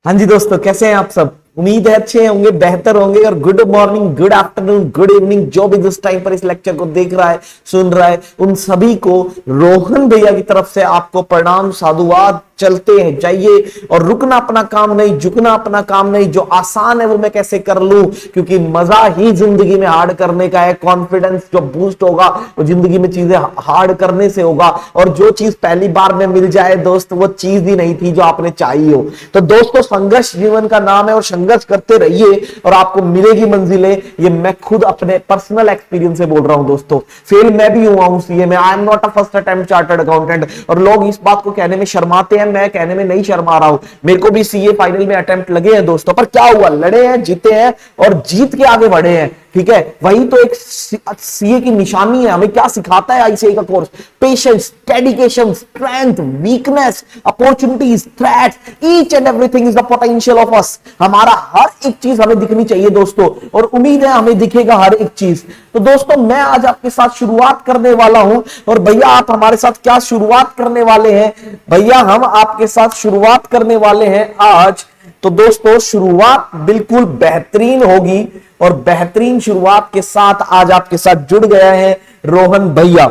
हाँ जी दोस्तों, कैसे हैं आप सब। उम्मीद है अच्छे होंगे, बेहतर होंगे। और good morning, good afternoon, good evening, जो भी जिस टाइम पर इस लेक्चर को देख रहा है, सुन रहा है, उन सभी को रोहन भैया की तरफ से आपको प्रणाम, साधुवाद। चलते हैं, जाइए। और रुकना अपना काम नहीं, झुकना अपना काम नहीं। जो आसान है वो मैं कैसे कर लूं, क्योंकि मजा ही जिंदगी में हार्ड करने का है। कॉन्फिडेंस जो बूस्ट होगा वो जिंदगी में चीजें हार्ड करने से होगा। और जो चीज पहली बार में मिल जाए दोस्त, वो चीज ही नहीं थी जो आपने चाहिए हो। तो दोस्तों, संघर्ष जीवन का नाम है और संघर्ष करते रहिए और आपको मिलेगी मंजिलें। ये मैं खुद अपने पर्सनल एक्सपीरियंस से बोल रहा हूं दोस्तों। फेल मैं भी हुआ हूं सीए में। I am not a first attempt chartered accountant. और लोग इस बात को कहने में शर्माते हैं, मैं कहने में नहीं शर्मा रहा हूं। मेरे को भी सीए फाइनल में अटेम्प्ट लगे हैं दोस्तों, पर क्या हुआ, लड़े हैं, जीते हैं और जीत के आगे बढ़े हैं। ठीक है, वही तो एक सीए की निशानी है। हमें क्या सिखाता है आईसीए का course? Patience, dedication, strength, weakness, opportunities, threats, each and everything is the potential of us. हमारा हर एक चीज हमें दिखनी चाहिए दोस्तों, और उम्मीद है हमें दिखेगा हर एक चीज। तो दोस्तों, मैं आज आपके साथ शुरुआत करने वाला हूं। और भैया, आप हमारे साथ क्या शुरुआत करने वाले हैं? भैया, हम आपके साथ शुरुआत करने वाले हैं आज। तो दोस्तों, शुरुआत बिल्कुल बेहतरीन होगी। और बेहतरीन शुरुआत के साथ आज आपके साथ जुड़ गया है रोहन भैया।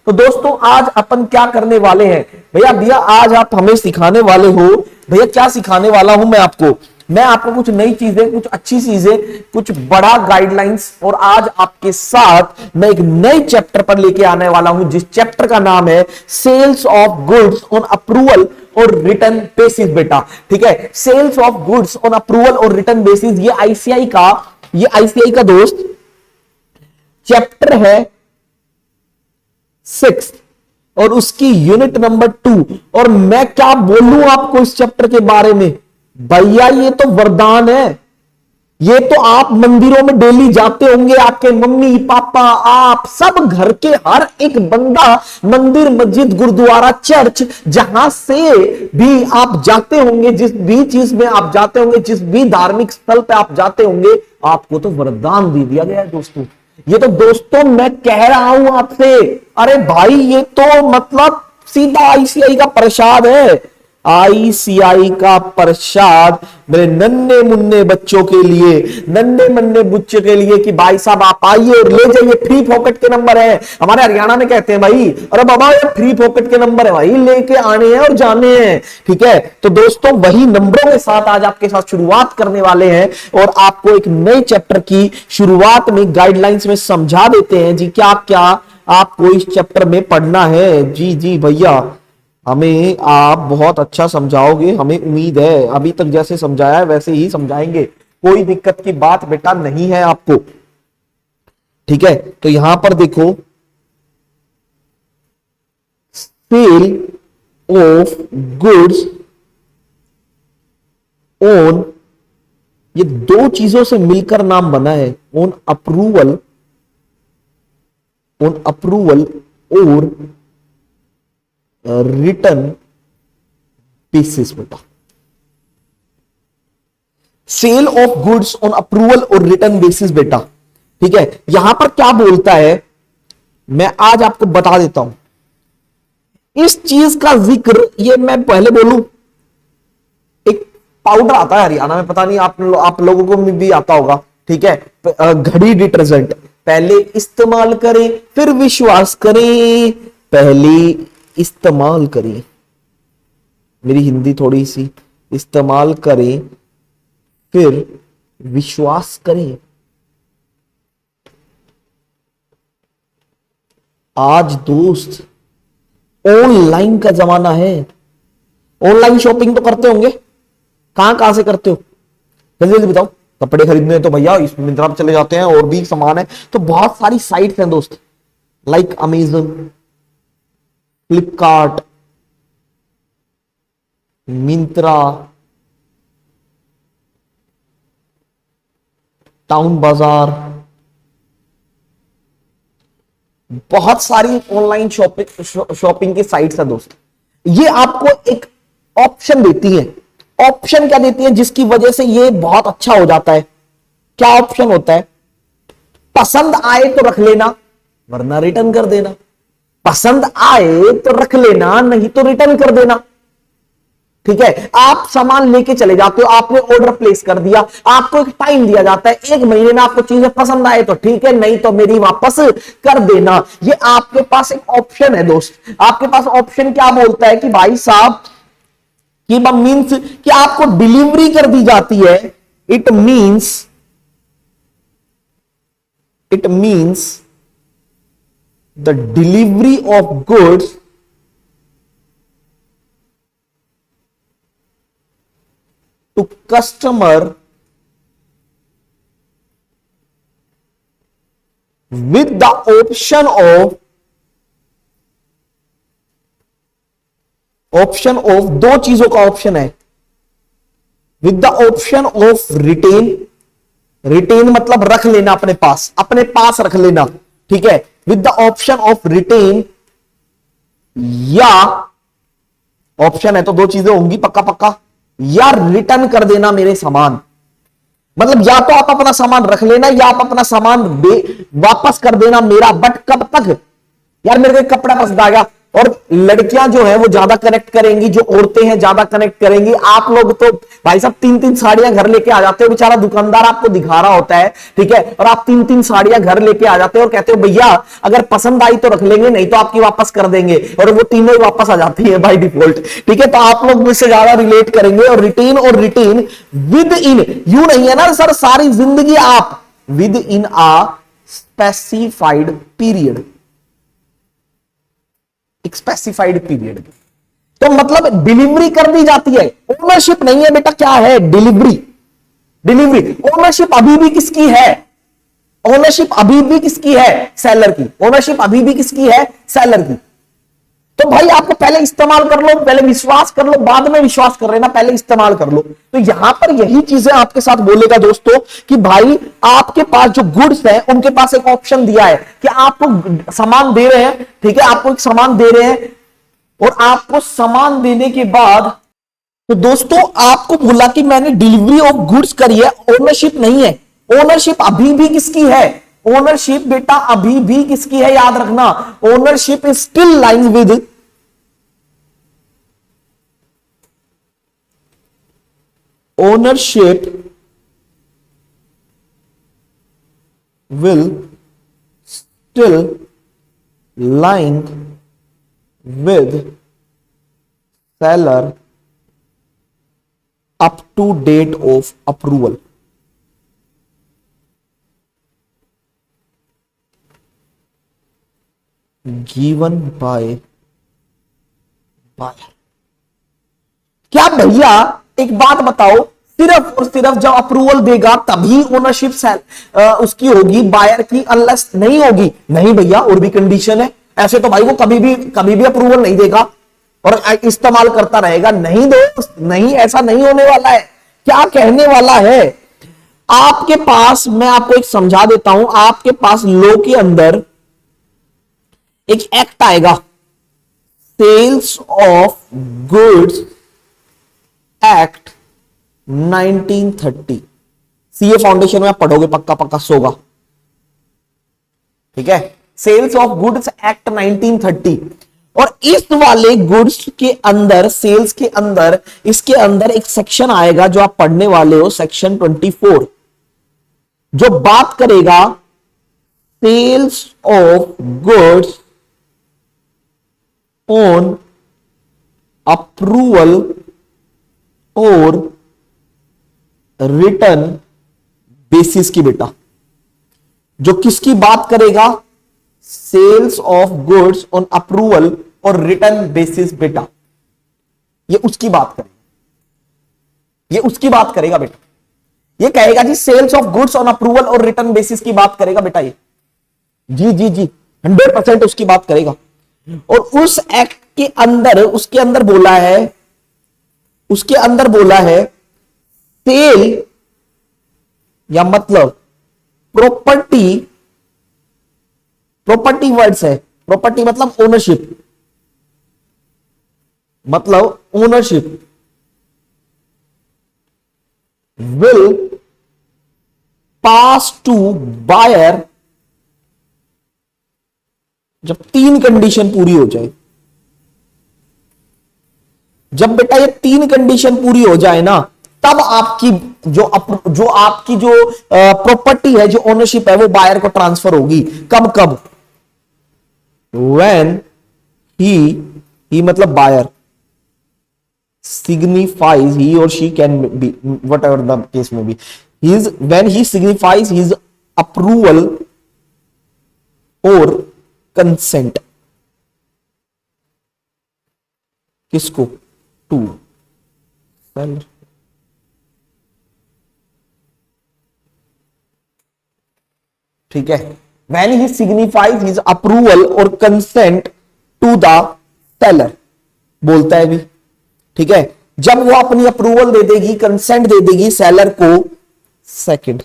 तो दोस्तों, आज अपन क्या करने वाले हैं? भैया आज आप हमें सिखाने वाले हो। भैया, क्या सिखाने वाला हूं मैं आपको कुछ नई चीजें, कुछ अच्छी चीजें, कुछ बड़ा गाइडलाइंस। और आज आपके साथ मैं एक नए चैप्टर पर लेके आने वाला हूं, जिस चैप्टर का नाम है sales of goods on approval और रिटर्न बेसिस। बेटा, ठीक है, sales of goods on approval और रिटर्न बेसिस। ये आईसीआई का दोस्त चैप्टर है 6 और उसकी यूनिट नंबर 2। और मैं क्या बोलूं आपको इस चैप्टर के बारे में? भैया, ये तो वरदान है। ये तो आप मंदिरों में डेली जाते होंगे, आपके मम्मी पापा, आप सब, घर के हर एक बंदा, मंदिर, मस्जिद, गुरुद्वारा, चर्च, जहां से भी आप जाते होंगे, जिस भी चीज में आप जाते होंगे, जिस भी धार्मिक स्थल पे आप जाते होंगे, आपको तो वरदान दे दिया गया है दोस्तों। ये तो दोस्तों मैं कह रहा हूं आपसे, अरे भाई, ये तो मतलब सीधा आईसीआई का प्रसाद है। आईसीआई का प्रसाद मेरे नन्हे मुन्ने बच्चों के लिए, नन्हे मुन्ने बच्चों के लिए, कि भाई साहब आप आइए और ले जाइए। फ्री पॉकेट के नंबर है, हमारे हरियाणा में कहते हैं भाई, अरे बाबा ये फ्री पॉकेट के नंबर है भाई, लेके आने हैं और जाने हैं। ठीक है, तो दोस्तों, वही नंबरों के साथ आज आपके साथ शुरुआत करने वाले हैं। और आपको एक नए चैप्टर की शुरुआत में गाइडलाइंस में समझा देते हैं जी, क्या क्या आपको इस चैप्टर में पढ़ना है। जी भैया, हमें आप बहुत अच्छा समझाओगे, हमें उम्मीद है। अभी तक जैसे समझाया है वैसे ही समझाएंगे, कोई दिक्कत की बात बेटा नहीं है आपको। ठीक है, तो यहां पर देखो, सेल ऑफ गुड्स ऑन, ये दो चीजों से मिलकर नाम बना है, ऑन अप्रूवल और रिटर्न बेसिस। बेटा, sale of goods on approval और रिटर्न बेसिस। बेटा, ठीक है, यहां पर क्या बोलता है मैं आज आपको बता देता हूं। इस चीज का जिक्र, ये मैं पहले बोलूं, एक पाउडर आता है हरियाणा में, पता नहीं आप लोगों को भी आता होगा। ठीक है, घड़ी डिटर्जेंट। पहले इस्तेमाल करें फिर विश्वास करें, पहले इस्तेमाल करें, मेरी हिंदी थोड़ी सी, इस्तेमाल करें फिर विश्वास करें। आज दोस्त ऑनलाइन का जमाना है। ऑनलाइन शॉपिंग तो करते होंगे, कहां से करते हो? जल्दी जल्दी बताओ। कपड़े खरीदने तो भैया इस मिंत्रा पे चले जाते हैं, और भी सामान है तो बहुत सारी साइट्स हैं दोस्त, like Amazon, Flipkart, Myntra, town बाजार, बहुत सारी ऑनलाइन शॉपिंग की साइट्स है दोस्त। ये आपको एक ऑप्शन देती है। ऑप्शन क्या देती है जिसकी वजह से ये बहुत अच्छा हो जाता है? क्या ऑप्शन होता है? पसंद आए तो रख लेना, वरना रिटर्न कर देना। पसंद आए तो रख लेना, नहीं तो रिटर्न कर देना। ठीक है, आप सामान लेके चले जाते हो, आपने ऑर्डर प्लेस कर दिया, आपको एक टाइम दिया जाता है, 1 महीने में आपको चीजें पसंद आए तो ठीक है, नहीं तो मेरी वापस कर देना। ये आपके पास एक ऑप्शन है दोस्त। आपके पास ऑप्शन क्या बोलता है कि भाई साहब कि मीन्स कि आपको डिलीवरी कर दी जाती है। It means the delivery of goods to customer with the option of दो चीजों का ऑप्शन है, with the option of retain मतलब रख लेना अपने पास रख लेना, ठीक है, with the option of retain, या ऑप्शन है तो दो चीजें होंगी पक्का, या रिटर्न कर देना मेरे सामान। मतलब या तो आप अपना सामान रख लेना या आप अपना सामान वापस कर देना मेरा। बट कब तक? यार मेरे को एक कपड़ा पसंद आ गया, और लड़कियां जो है वो ज्यादा कनेक्ट करेंगी, जो औरतें हैं ज्यादा कनेक्ट करेंगी। आप लोग तो भाई साहब 3-3 साड़ियां घर लेके आ जाते हो, बेचारा दुकानदार आपको दिखा रहा होता है, ठीक है, और आप 3-3 साड़ियां घर लेके आ जाते हो और कहते हो भैया अगर पसंद आई तो रख लेंगे, नहीं तो आपकी वापस कर देंगे, और वो तीनों ही वापस आ जाती है बाय डिफॉल्ट, ठीक है। तो आप लोग मुझसे ज्यादा रिलेट करेंगे। और रिटेन विद इन, यू नहीं है ना सर सारी जिंदगी आप, within a specified period, एक स्पेसिफाइड पीरियड। तो मतलब डिलीवरी कर दी जाती है, ओनरशिप नहीं है बेटा। क्या है? डिलीवरी। ओनरशिप अभी भी किसकी है? ओनरशिप अभी भी किसकी है? सेलर की। ओनरशिप अभी भी किसकी है? सेलर की। तो भाई आपको पहले इस्तेमाल कर लो, पहले विश्वास कर लो, बाद में विश्वास कर लेना, पहले इस्तेमाल कर लो। तो यहां पर यही चीजें आपके साथ बोलेगा दोस्तों कि भाई आपके पास जो गुड्स है उनके पास एक ऑप्शन दिया है कि आपको सामान दे रहे हैं, ठीक है, आपको एक सामान दे रहे हैं, और आपको सामान देने के बाद तो दोस्तों आपको बोला कि मैंने डिलीवरी ऑफ गुड्स करी है, ओनरशिप नहीं है। ओनरशिप अभी भी किसकी है? ओनरशिप बेटा अभी भी किसकी है? याद रखना, ownership is still lying with ownership will still lying with seller up to date of approval। given by buyer। क्या भैया एक बात बताओ, सिर्फ और सिर्फ जब अप्रूवल देगा तभी ओनरशिप उसकी होगी, बायर की अनलेस नहीं होगी? नहीं भैया, और भी कंडीशन है। ऐसे तो भाई वो कभी भी अप्रूवल नहीं देगा और इस्तेमाल करता रहेगा। नहीं दोस्त, नहीं, ऐसा नहीं होने वाला है। क्या कहने वाला है? आपके पास, मैं आपको एक समझा देता हूं, आपके पास लॉ के अंदर एक एक्ट आएगा, sales of goods act 1930। CA foundation में आप पढ़ोगे पक्का सोगा, ठीक है, सेल्स ऑफ गुड्स एक्ट 1930। और इस वाले गुड्स के अंदर, सेल्स के अंदर, इसके अंदर एक सेक्शन आएगा जो आप पढ़ने वाले हो, सेक्शन 24, जो बात करेगा sales of goods on approval और रिटर्न बेसिस की बेटा। जो किसकी बात करेगा? Sales of goods on approval और रिटर्न बेसिस बेटा, ये उसकी बात करेगा, ये उसकी बात करेगा बेटा। ये कहेगा जी sales of goods on approval और रिटर्न बेसिस की बात करेगा बेटा ये। जी 100% उसकी बात करेगा। और उस एक्ट के अंदर, उसके अंदर बोला है सेल, या मतलब प्रॉपर्टी वर्ड्स है। प्रॉपर्टी मतलब ownership will pass to buyer जब 3 कंडीशन पूरी हो जाए। जब बेटा ये तीन कंडीशन पूरी हो जाए ना, तब आपकी जो आपकी जो प्रॉपर्टी है, जो ओनरशिप है, वो बायर को ट्रांसफर होगी। कब कब? व्हेन ही मतलब buyer signifies, he or she can be whatever the case may be, when he signifies his approval or consent, किसको? To seller. ठीक है, when he signifies his approval or consent to the seller, बोलता है भी। ठीक है, जब वो अपनी अप्रूवल दे देगी, कंसेंट दे देगी सेलर को। Second,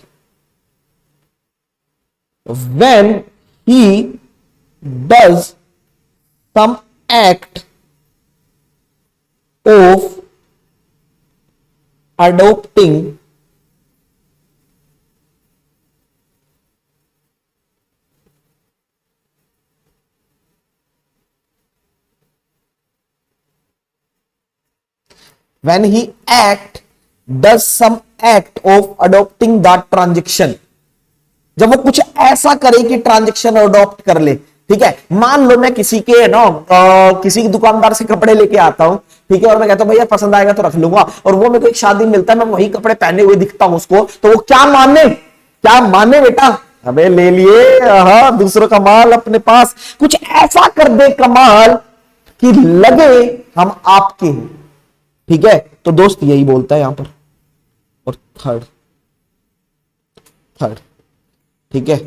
when he does some act of adopting when he does some act of adopting that transaction, जब वो कुछ ऐसा करे कि ट्रांजेक्शन अडॉप्ट कर ले। ठीक है, मान लो मैं किसी के ना किसी दुकानदार से कपड़े लेके आता हूं, ठीक है, और मैं कहता हूं भैया पसंद आएगा तो रख लूंगा, और वो मेरे को एक शादी में मिलता है, मैं वही कपड़े पहने हुए दिखता हूं उसको, तो वो क्या माने बेटा? अबे ले लिए, हाँ, दूसरों का माल अपने पास। कुछ ऐसा कर दे कमाल कि लगे हम आपके हैं। ठीक है, तो दोस्त यही बोलता है यहां पर। और थर्ड, ठीक है,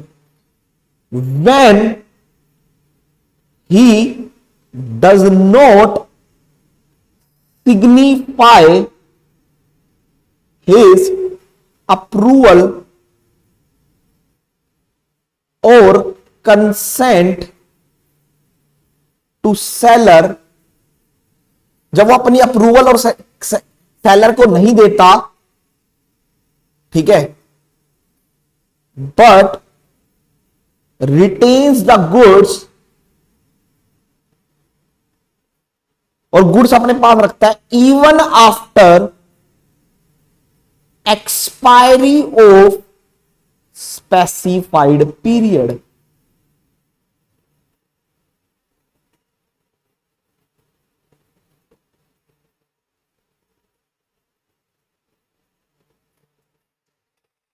when he does not signify his approval or consent to seller, जब वो अपनी अप्रूवल और सेलर को नहीं देता, ठीक है, बट रिटेन्स द गुड्स, और गुड्स अपने पास रखता है, even after expiry of specified period.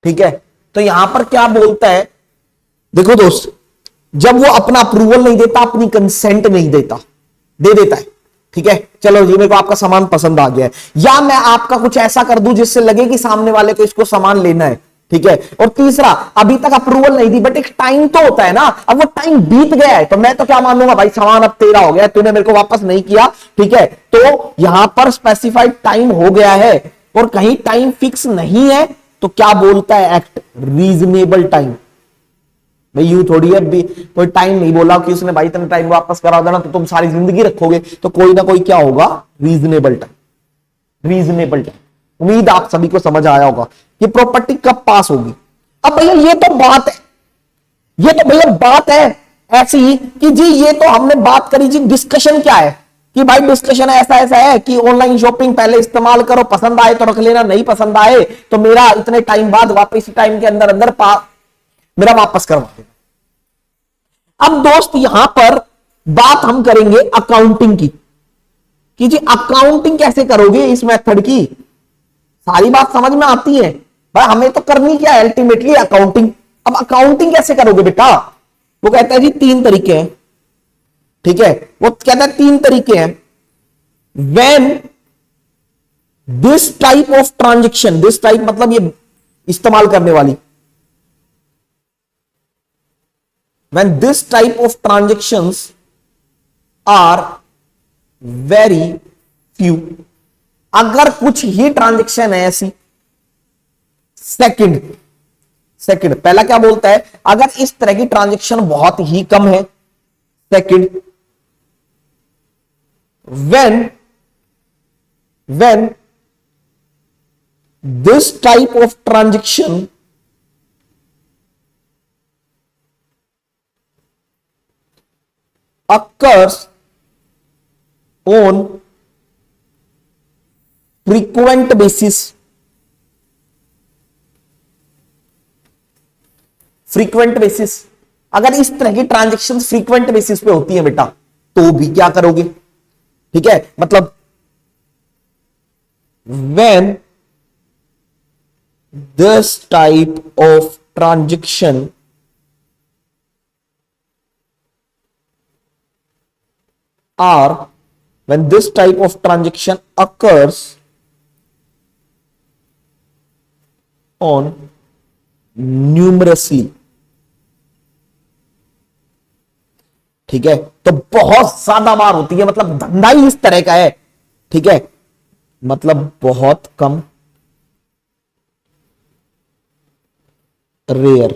ठीक है, तो यहां पर क्या बोलता है? देखो दोस्त, जब वो अपना अप्रूवल नहीं देता, अपनी कंसेंट नहीं देता, दे देता है, ठीक है, चलो जी मेरे को आपका सामान पसंद आ गया है, या मैं आपका कुछ ऐसा कर दूं जिससे लगे कि सामने वाले को इसको सामान लेना है। ठीक है, और तीसरा, अभी तक अप्रूवल नहीं दी, बट एक टाइम तो होता है ना, अब वो टाइम बीत गया है, तो मैं तो क्या मानूंगा भाई, सामान अब तेरा हो गया, तूने मेरे को वापस नहीं किया। ठीक है, तो यहां पर स्पेसिफाइड टाइम हो गया है और कहीं टाइम फिक्स नहीं है, तो क्या बोलता है एक्ट? Reasonable time. भाई यूं थोड़ी है, कोई टाइम नहीं बोला कि उसने भाई इतना टाइम वापस करा देना तो तुम सारी जिंदगी रखोगे, तो कोई ना कोई क्या होगा? Reasonable time. रीजनेबल टाइम, उम्मीद आप सभी को समझ आया होगा कि प्रॉपर्टी कब पास होगी। अब भैया ये तो बात है, ये तो भैया बात है ऐसी कि जी ये तो हमने बात करी जी, डिस्कशन क्या है कि भाई डिस्कशन ऐसा ऐसा है कि ऑनलाइन शॉपिंग पहले इस्तेमाल करो, पसंद आए तो रख लेना, नहीं पसंद आए तो मेरा इतने टाइम बाद वापस टाइम के अंदर अंदर मेरा वापस करवा देना। अब दोस्त यहां पर बात हम करेंगे अकाउंटिंग की कि जी अकाउंटिंग कैसे करोगे इस मेथड की। सारी बात समझ में आती है भाई, हमें तो करनी क्या है अल्टीमेटली? अकाउंटिंग। अब अकाउंटिंग कैसे करोगे बेटा? वो कहता है जी तीन तरीके हैं। ठीक है, वो कहता है तीन तरीके हैं। When this type of transaction, this type मतलब ये इस्तेमाल करने वाली, when this type of transactions are very few, अगर कुछ ही ट्रांजेक्शन है ऐसी। सेकंड, पहला क्या बोलता है? अगर इस तरह की ट्रांजेक्शन बहुत ही कम है। Second, when this type of transaction occurs on frequent basis, frequent basis, अगर इस तरह की ट्रांजेक्शन फ्रीक्वेंट बेसिस पे होती है बेटा तो भी क्या करोगे, ठीक है, मतलब when this type of transaction are when this type of transaction occurs on numerously, ठीक है, तो बहुत ज्यादा बार होती है, मतलब धंधा ही इस तरह का है, ठीक है, मतलब बहुत कम, रेयर,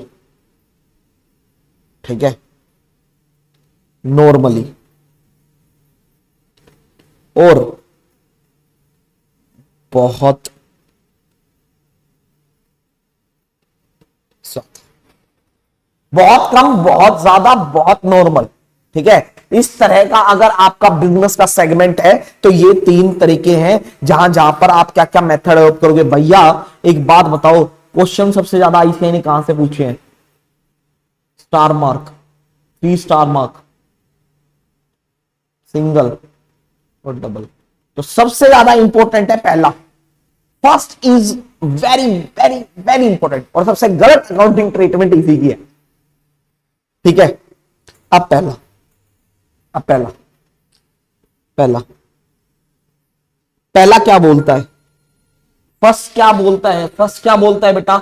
ठीक है, नॉर्मली, और बहुत बहुत कम, बहुत ज्यादा, बहुत नॉर्मल, ठीक है। इस तरह का अगर आपका बिजनेस का सेगमेंट है तो ये तीन तरीके हैं जहां जहां पर आप क्या क्या मेथड अडॉप्ट करोगे। भैया एक बात बताओ, क्वेश्चन सबसे ज्यादा आईसीआई ने कहां से पूछे हैं? Star mark, 3 star mark, single और डबल। तो सबसे ज्यादा इंपॉर्टेंट है पहला, first is very very very important, और सबसे गलत अकाउंटिंग ट्रीटमेंट इसी की है, ठीक है। अब पहला, अब पहला पहला पहला क्या बोलता है? फर्स्ट क्या बोलता है? फर्स्ट क्या बोलता है बेटा?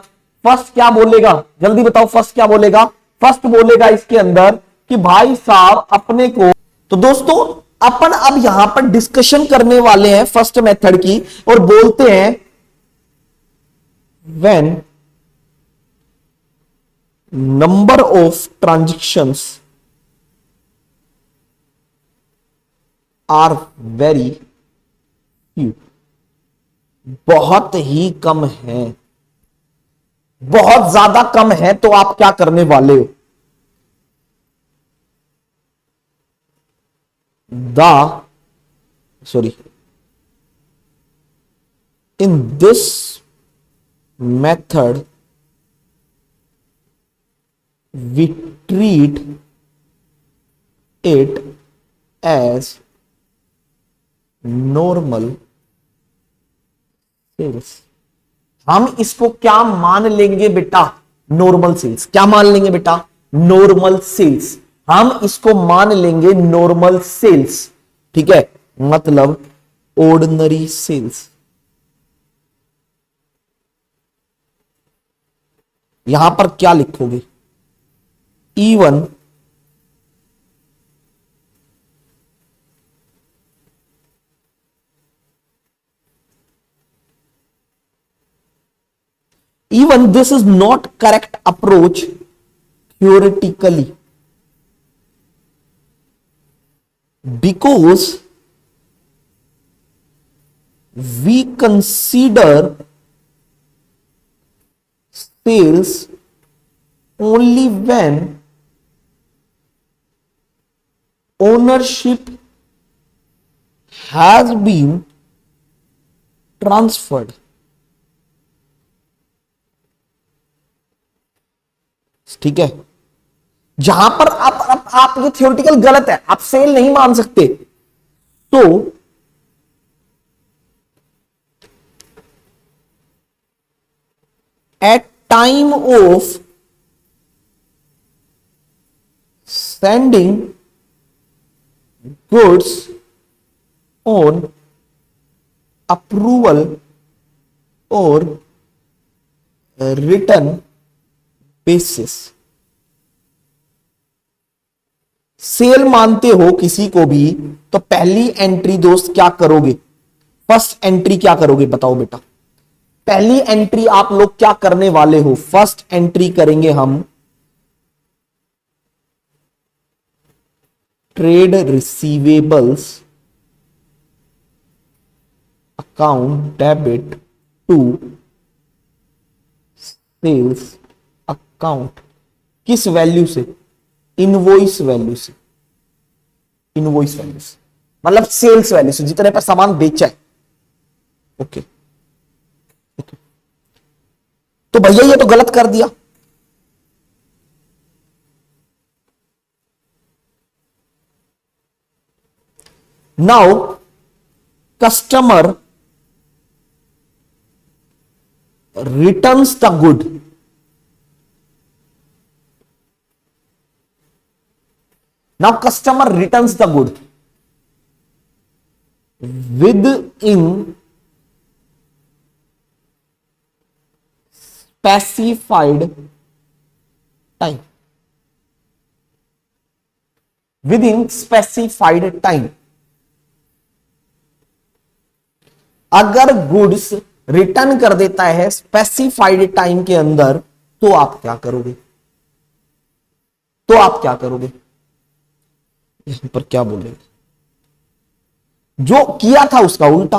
फर्स्ट क्या बोलेगा, जल्दी बताओ, फर्स्ट क्या बोलेगा? फर्स्ट बोलेगा इसके अंदर कि भाई साहब अपने को, तो दोस्तों अपन अब यहां पर डिस्कशन करने वाले हैं फर्स्ट मेथड की, और बोलते हैं when number of transactions are very few, बहुत ही कम है, बहुत ज्यादा कम है, तो आप क्या करने वाले हो? In this method we treat it as normal sales। हम इसको क्या मान लेंगे बेटा? Normal sales. क्या मान लेंगे बेटा? Normal sales. हम इसको मान लेंगे नॉर्मल सेल्स, ठीक है, मतलब ऑर्डिनरी सेल्स। यहां पर क्या लिखोगे? Even this is not correct approach theoretically, because we consider sales only when ownership has been transferred। ठीक है, जहां पर आप ये थियोरेटिकल गलत है, आप सेल नहीं मान सकते। तो at time of sending goods on approval और रिटर्न बेसिस, सेल मानते हो किसी को भी तो पहली एंट्री दोस्त क्या करोगे? फर्स्ट एंट्री क्या करोगे बताओ बेटा? पहली एंट्री आप लोग क्या करने वाले हो? फर्स्ट एंट्री करेंगे हम trade receivables account debit to sales account. किस वैल्यू से? इनवॉइस वैल्यू से। इनवॉइस वैल्यू से मतलब सेल्स वैल्यू से, जितने पर सामान बेचा है ओके, तो भैया ये तो गलत कर दिया। Now customer returns the good. Now customer returns the good with in specified time, with in specified time. अगर गुड्स रिटर्न कर देता है स्पेसिफाइड टाइम के अंदर, तो आप क्या करोगे? तो आप क्या करोगे? यहां पर क्या बोलेंगे? जो किया था उसका उल्टा।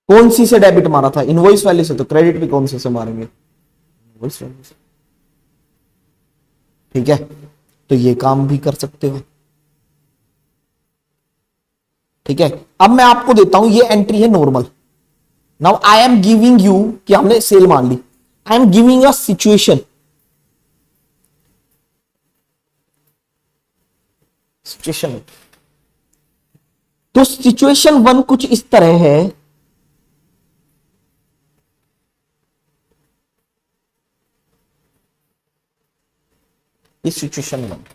कौन सी से डेबिट मारा था? इनवॉइस वैल्यू से। तो क्रेडिट भी कौन से मारेंगे? इनवॉइस वैल्यू से। ठीक है, तो ये काम भी कर सकते हो। ठीक है, अब मैं आपको देता हूं, ये एंट्री है normal. Now I am giving you, कि हमने सेल मान ली, I am giving a situation. Situation, तो सिचुएशन 1 कुछ इस तरह है। सिचुएशन 1,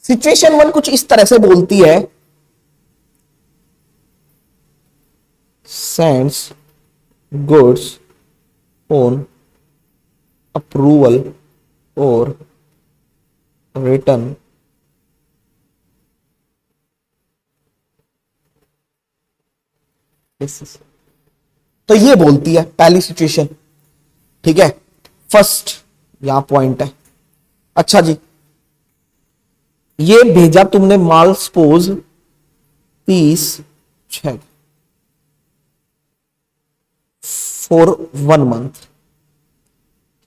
सिचुएशन 1 कुछ इस तरह से बोलती है, sends goods on approval or return basis। तो ये बोलती है पहली सिचुएशन। ठीक है, फर्स्ट यहां पॉइंट है। अच्छा जी, ये भेजा तुमने माल सपोज 30 फॉर 1 मंथ,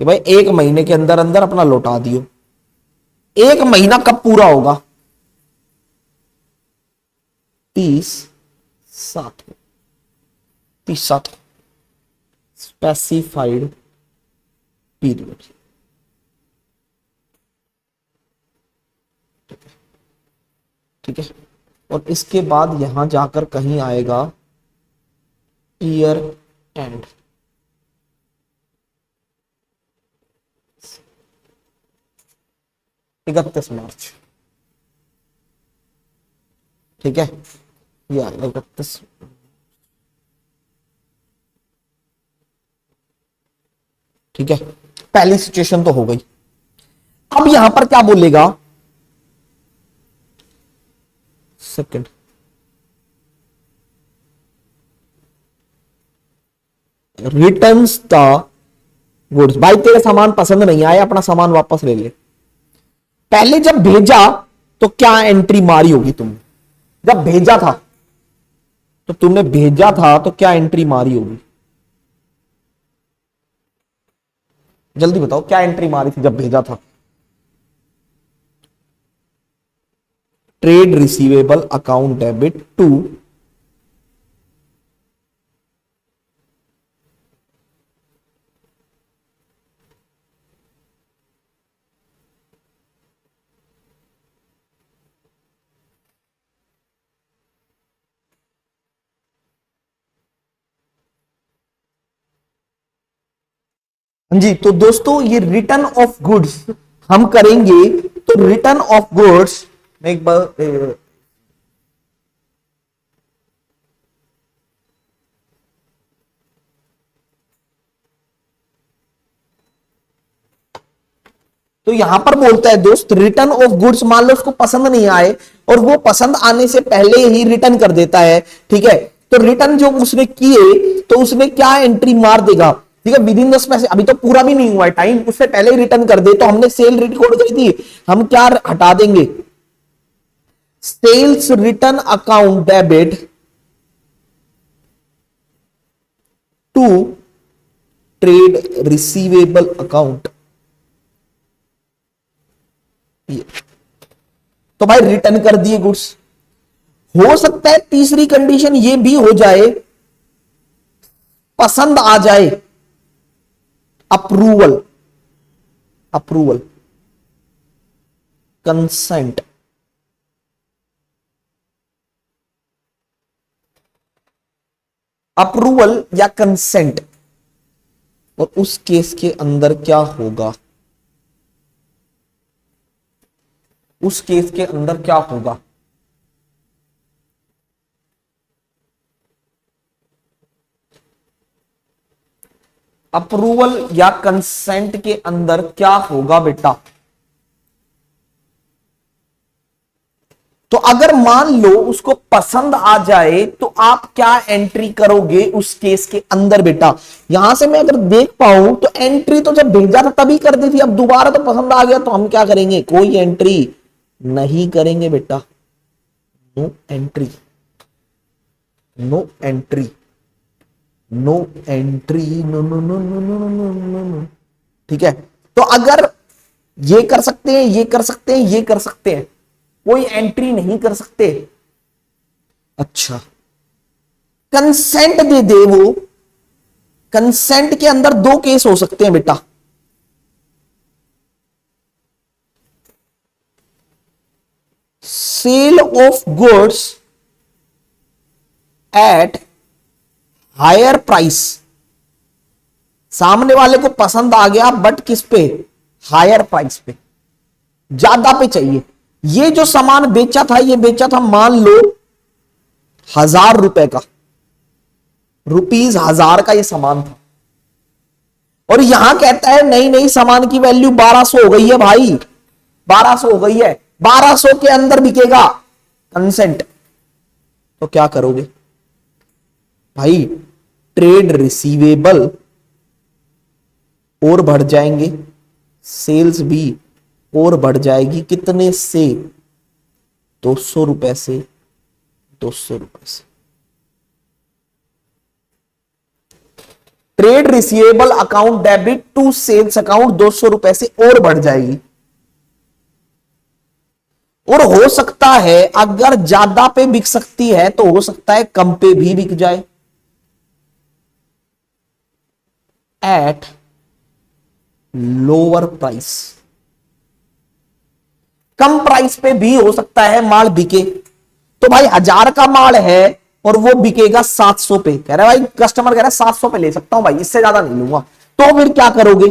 कि भाई 1 महीने के अंदर अंदर अपना लौटा दियो। 1 महीना कब पूरा होगा? 30/7 स्पेसिफाइड पीरियड। ठीक है, और इसके बाद यहां जाकर कहीं आएगा ईयर एंड। 31 मार्च। ठीक है, या 31। ठीक है, पहली सिचुएशन तो हो गई। अब यहां पर क्या बोलेगा? Second, returns the goods. भाई तेरे सामान पसंद नहीं आया, अपना सामान वापस ले ले। पहले जब भेजा तो क्या एंट्री मारी होगी तुमने? जब भेजा था तो तुमने भेजा था तो क्या एंट्री मारी होगी? जल्दी बताओ, क्या एंट्री मारी थी जब भेजा था? Trade receivable account debit to जी। तो दोस्तों ये रिटर्न ऑफ गुड्स हम करेंगे, तो रिटर्न ऑफ गुड्स में एक बार तो यहां पर बोलता है दोस्त, रिटर्न ऑफ गुड्स। मान लो उसको पसंद नहीं आए और वो पसंद आने से पहले ही रिटर्न कर देता है। ठीक है, तो रिटर्न जो उसने किए तो उसमें क्या एंट्री मार देगा? ठीक है, विद इन द स्पेस। अभी तो पूरा भी नहीं हुआ है टाइम, उससे पहले ही रिटर्न कर दे। तो हमने सेल रिकॉर्ड करी थी, हम क्या हटा देंगे? Sales return account debit to trade receivable account, तो भाई रिटर्न कर दिए गुड्स। हो सकता है तीसरी कंडीशन ये भी हो जाए, पसंद आ जाए, अप्रूवल, अप्रूवल, कंसेंट, अप्रूवल या कंसेंट। और उस केस के अंदर क्या होगा, उस केस के अंदर क्या होगा, अप्रूवल या कंसेंट के अंदर क्या होगा बेटा। तो अगर मान लो उसको पसंद आ जाए तो आप क्या एंट्री करोगे उस केस के अंदर बेटा। यहां से मैं अगर देख पाऊं तो एंट्री तो जब भेजा था तभी कर दी थी, अब दोबारा तो पसंद आ गया तो हम क्या करेंगे, कोई एंट्री नहीं करेंगे बेटा। No entry, no entry, no entry, no no no no no no no no. ठीक है, तो अगर ये कर सकते हैं, ये कर सकते हैं, ये कर सकते हैं, कोई एंट्री नहीं कर सकते। अच्छा, कंसेंट दे दे वो, कंसेंट के अंदर दो केस हो सकते हैं बेटा। Sale of goods at higher price, सामने वाले को पसंद आ गया बट किस पे, हायर प्राइस पे, ज्यादा पे चाहिए। ये जो सामान बेचा था, ये बेचा था मान लो 1,000 रुपए का, ₹1000 का ये सामान था। और यहां कहता है नहीं नहीं सामान की वैल्यू 1200 हो गई है भाई, 1200 हो गई है, 1200 के अंदर बिकेगा, कंसेंट। तो क्या करोगे भाई, ट्रेड रिसीवेबल और बढ़ जाएंगे, सेल्स भी और बढ़ जाएगी, कितने से, 200 रुपए से, 200 रुपए से। Trade receivable account debit to sales account 200 रुपए से और बढ़ जाएगी। और हो सकता है अगर ज्यादा पे बिक सकती है तो हो सकता है कम पे भी बिक जाए, at lower price. Come price पे भी हो सकता है माल बिके। तो भाई 1000 का माल है और वो बिकेगा 700 पे, कह रहा है भाई, कस्टमर कह रहा है 700 पे ले सकता हूं भाई, इससे ज्यादा नहीं लूंगा। तो फिर क्या करोगे,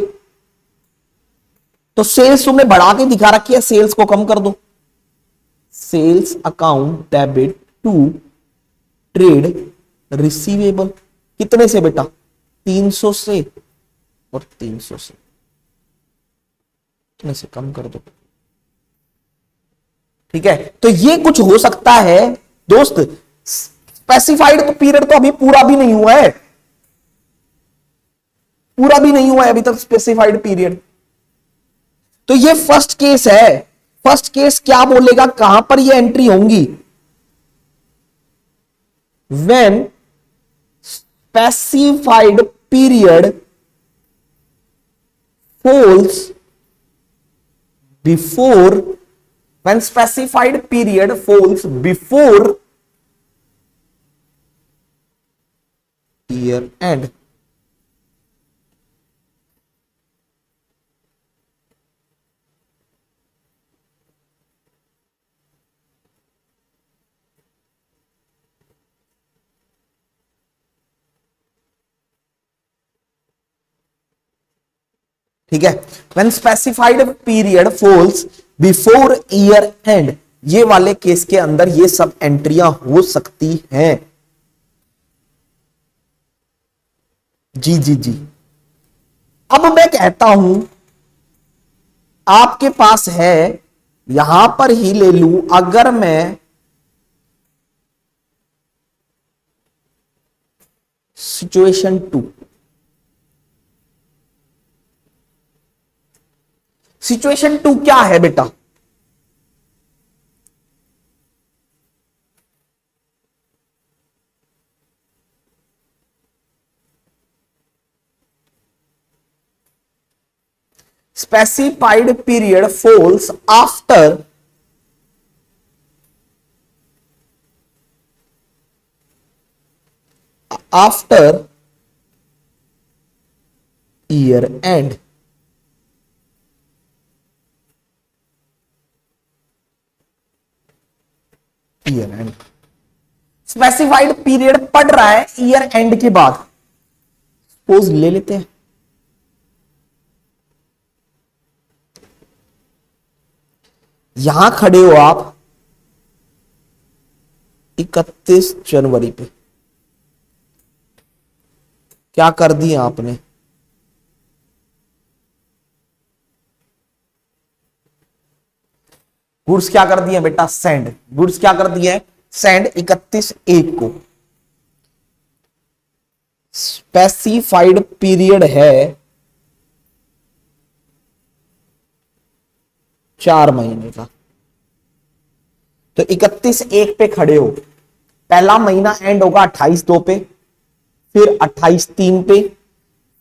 तो सेल्स तुमने बढ़ा के दिखा रखी है, सेल्स को कम कर दो। Sales account debit to trade receivable, कितने से बेटा, 300 से, और 300 से, इतने से कम कर दो। ठीक है, तो ये कुछ हो सकता है दोस्त। स्पेसिफाइड तो पीरियड तो अभी पूरा भी नहीं हुआ है, पूरा भी नहीं हुआ है अभी तक स्पेसिफाइड पीरियड। तो ये फर्स्ट केस है। फर्स्ट केस क्या बोलेगा, कहां पर ये एंट्री होंगी, when specified period falls before, when specified period falls before year end। ठीक है, when specified period falls before year end, ये वाले केस के अंदर ये सब एंट्रियां हो सकती हैं। जी जी जी, अब मैं कहता हूं आपके पास है, यहां पर ही ले लूं, अगर मैं सिचुएशन 2, सिचुएशन 2 क्या है बेटा, specified period falls after year end. Year and, specified period पड़ रहा है ईयर एंड के बाद। सपोज ले लेते हैं यहां खड़े हो आप 31 जनवरी पे, क्या कर दिया आपने, गुड्स क्या कर दिए बेटा, सेंड। गुड्स क्या कर दिए, सेंड 31/1 को। स्पेसिफाइड पीरियड है 4 महीने का, तो 31/1 पे खड़े हो, पहला महीना एंड होगा 28/2 पे, फिर 28/3 पे,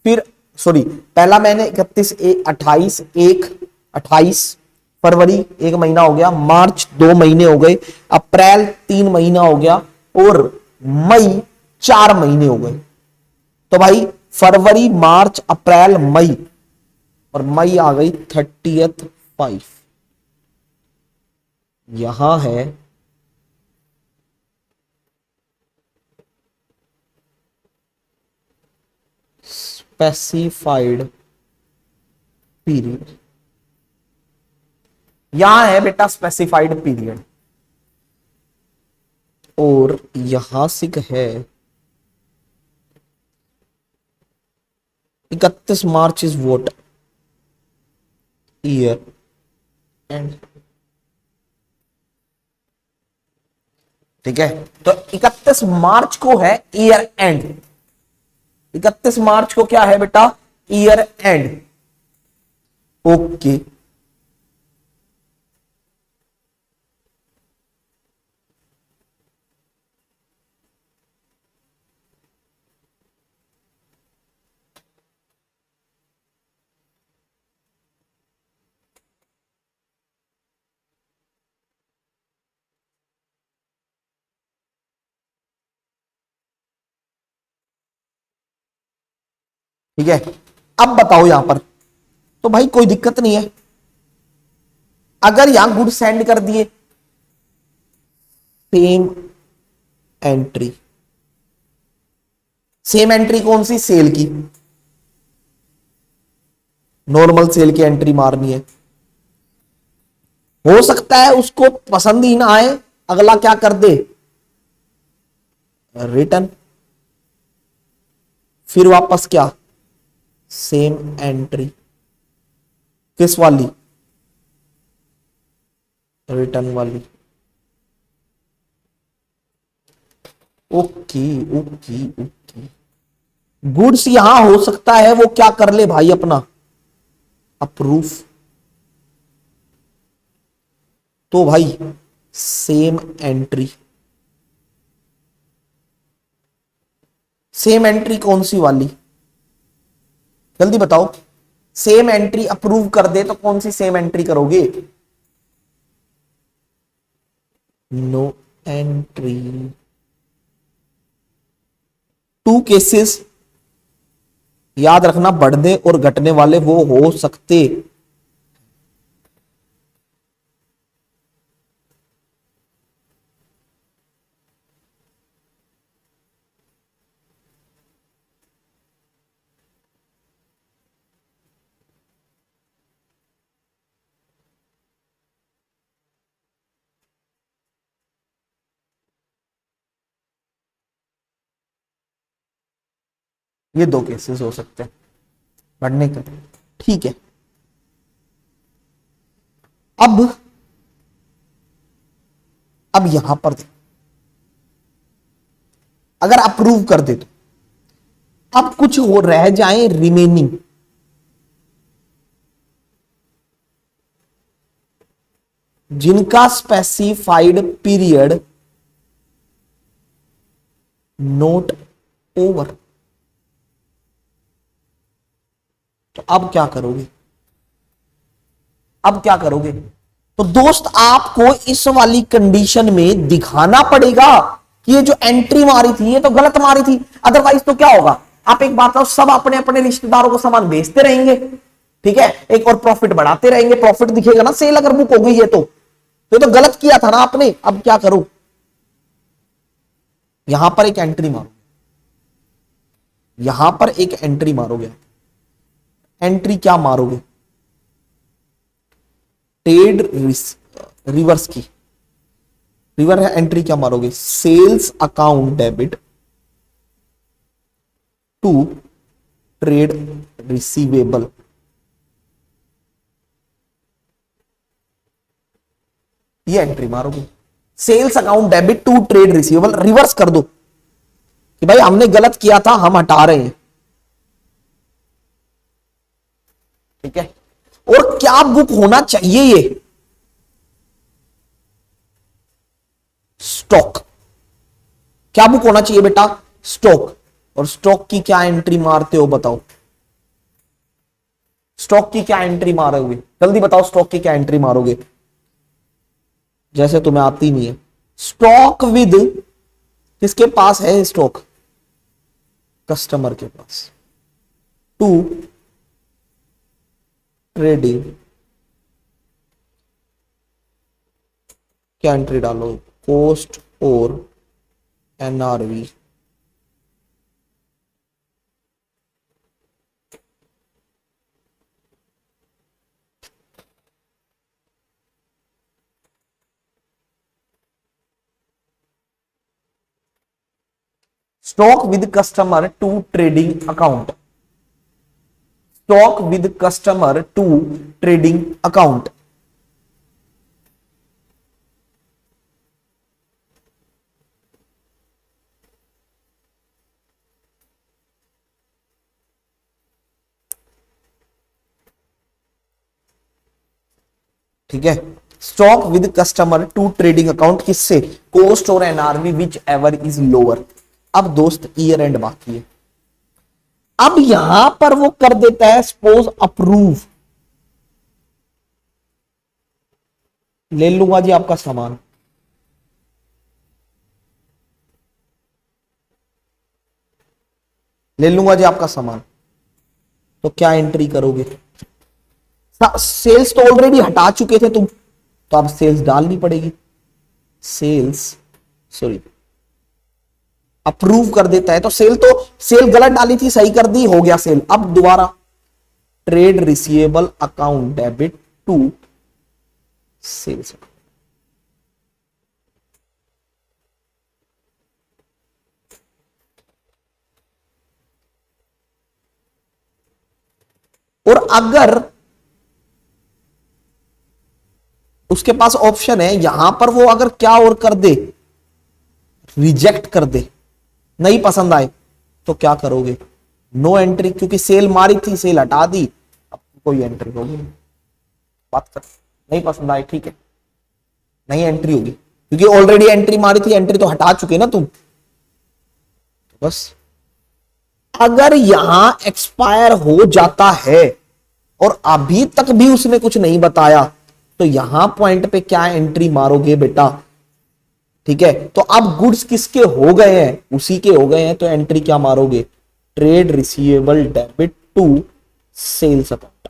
फिर सॉरी पहला महीने 28 फरवरी 1 महीना हो गया, मार्च 2 महीने हो गए, अप्रैल 3 महीना हो गया, और मई 4 महीने हो गए। तो भाई फरवरी मार्च अप्रैल मई, और मई आ गई 30/5। यहां है स्पेसिफाइड पीरियड, यहां है बेटा स्पेसिफाइड पीरियड, और यहां से है 31 मार्च इज वोट ईयर एंड। ठीक है, तो 31 मार्च को है ईयर एंड, 31 मार्च को क्या है बेटा, ईयर एंड। ओके, ठीक है। अब बताओ यहां पर, तो भाई कोई दिक्कत नहीं है, अगर यहां गुड सेंड कर दिए, सेम एंट्री, सेम एंट्री कौन सी, सेल की, नॉर्मल सेल की एंट्री मारनी है। हो सकता है उसको पसंद ही ना आए, अगला क्या कर दे, रिटर्न, फिर वापस क्या, सेम एंट्री, किस वाली, रिटर्न वाली। ओके ओके ओके, गुड्स यहां हो सकता है वो क्या कर ले भाई, अपना अप्रूव, तो भाई सेम एंट्री, सेम एंट्री कौन सी वाली, जल्दी बताओ, सेम एंट्री अप्रूव कर दे तो कौन सी सेम एंट्री करोगे, नो एंट्री। 2 केसेस याद रखना, बढ़ने और घटने वाले वो हो सकते, ये 2 केसेस हो सकते हैं बढ़ने के, ठीक है। अब यहां पर अगर अप्रूव कर दे तो अब कुछ हो रह जाए रिमेनिंग, जिनका स्पेसिफाइड पीरियड नोट ओवर, तो अब क्या करोगे, अब क्या करोगे? तो दोस्त आपको इस वाली कंडीशन में दिखाना पड़ेगा कि ये जो एंट्री मारी थी ये तो गलत मारी थी, अदरवाइज तो क्या होगा? आप एक बात बताओ, सब अपने अपने रिश्तेदारों को सामान बेचते रहेंगे, ठीक है, एक और प्रॉफिट बढ़ाते रहेंगे, प्रॉफिट दिखेगा ना, सेल अगर बुक हो गई है तो ये तो गलत किया था ना आपने। अब क्या करो? यहां पर एक एंट्री मारो, यहां पर एक एंट्री मारोगे। एंट्री क्या मारोगे? ट्रेड रिवर्स की रिवर है, एंट्री क्या मारोगे? Sales account debit to trade receivable. ये एंट्री मारोगे, sales account debit to trade receivable. Reverse कर दो कि भाई हमने गलत किया था, हम हटा रहे हैं, ठीक है। और क्या बुक होना चाहिए? ये स्टॉक। क्या बुक होना चाहिए बेटा? स्टॉक। और स्टॉक की क्या एंट्री मारते हो बताओ? स्टॉक की क्या एंट्री मारोगे? जल्दी बताओ, स्टॉक की क्या एंट्री मारोगे? जैसे तुम्हें आती नहीं है। स्टॉक विद, किसके पास है स्टॉक? कस्टमर के पास। टू ट्रेडिंग, क्या एंट्री डालो? कोस्ट और NRV. Stock with customer to trading account. Stock with customer to trading account. ठीक है, stock with customer to trading account किससे? कोस्ट और NRV whichever is lower. अब दोस्त ईयर एंड बाकी है। अब यहां पर वो कर देता है सपोज अप्रूव, ले लूंगा जी आपका सामान, ले लूंगा जी आपका सामान, तो क्या एंट्री करोगे? सेल्स तो ऑलरेडी हटा चुके थे तुम, तो अब सेल्स डालनी पड़ेगी। सेल्स, सॉरी, अप्रूव कर देता है तो सेल गलत डाली थी, सही कर दी, हो गया सेल। अब दोबारा trade receivable account debit to sales. और अगर उसके पास ऑप्शन है यहां पर, वो अगर क्या और कर दे, रिजेक्ट कर दे, नहीं पसंद आए, तो क्या करोगे? नो एंट्री, क्योंकि सेल मारी थी, सेल हटा दी, अब कोई एंट्री होगी। बात कर, नहीं पसंद आए, ठीक है, नहीं एंट्री होगी, क्योंकि ऑलरेडी एंट्री मारी थी, एंट्री तो हटा चुके ना तुम, बस। अगर यहां एक्सपायर हो जाता है और अभी तक भी उसने कुछ नहीं बताया, तो यहां पॉइंट पे क्या एंट्री मारोगे बेटा? ठीक है, तो अब गुड्स किसके हो गए हैं? उसी के हो गए हैं, तो एंट्री क्या मारोगे? Trade receivable debit to sales account.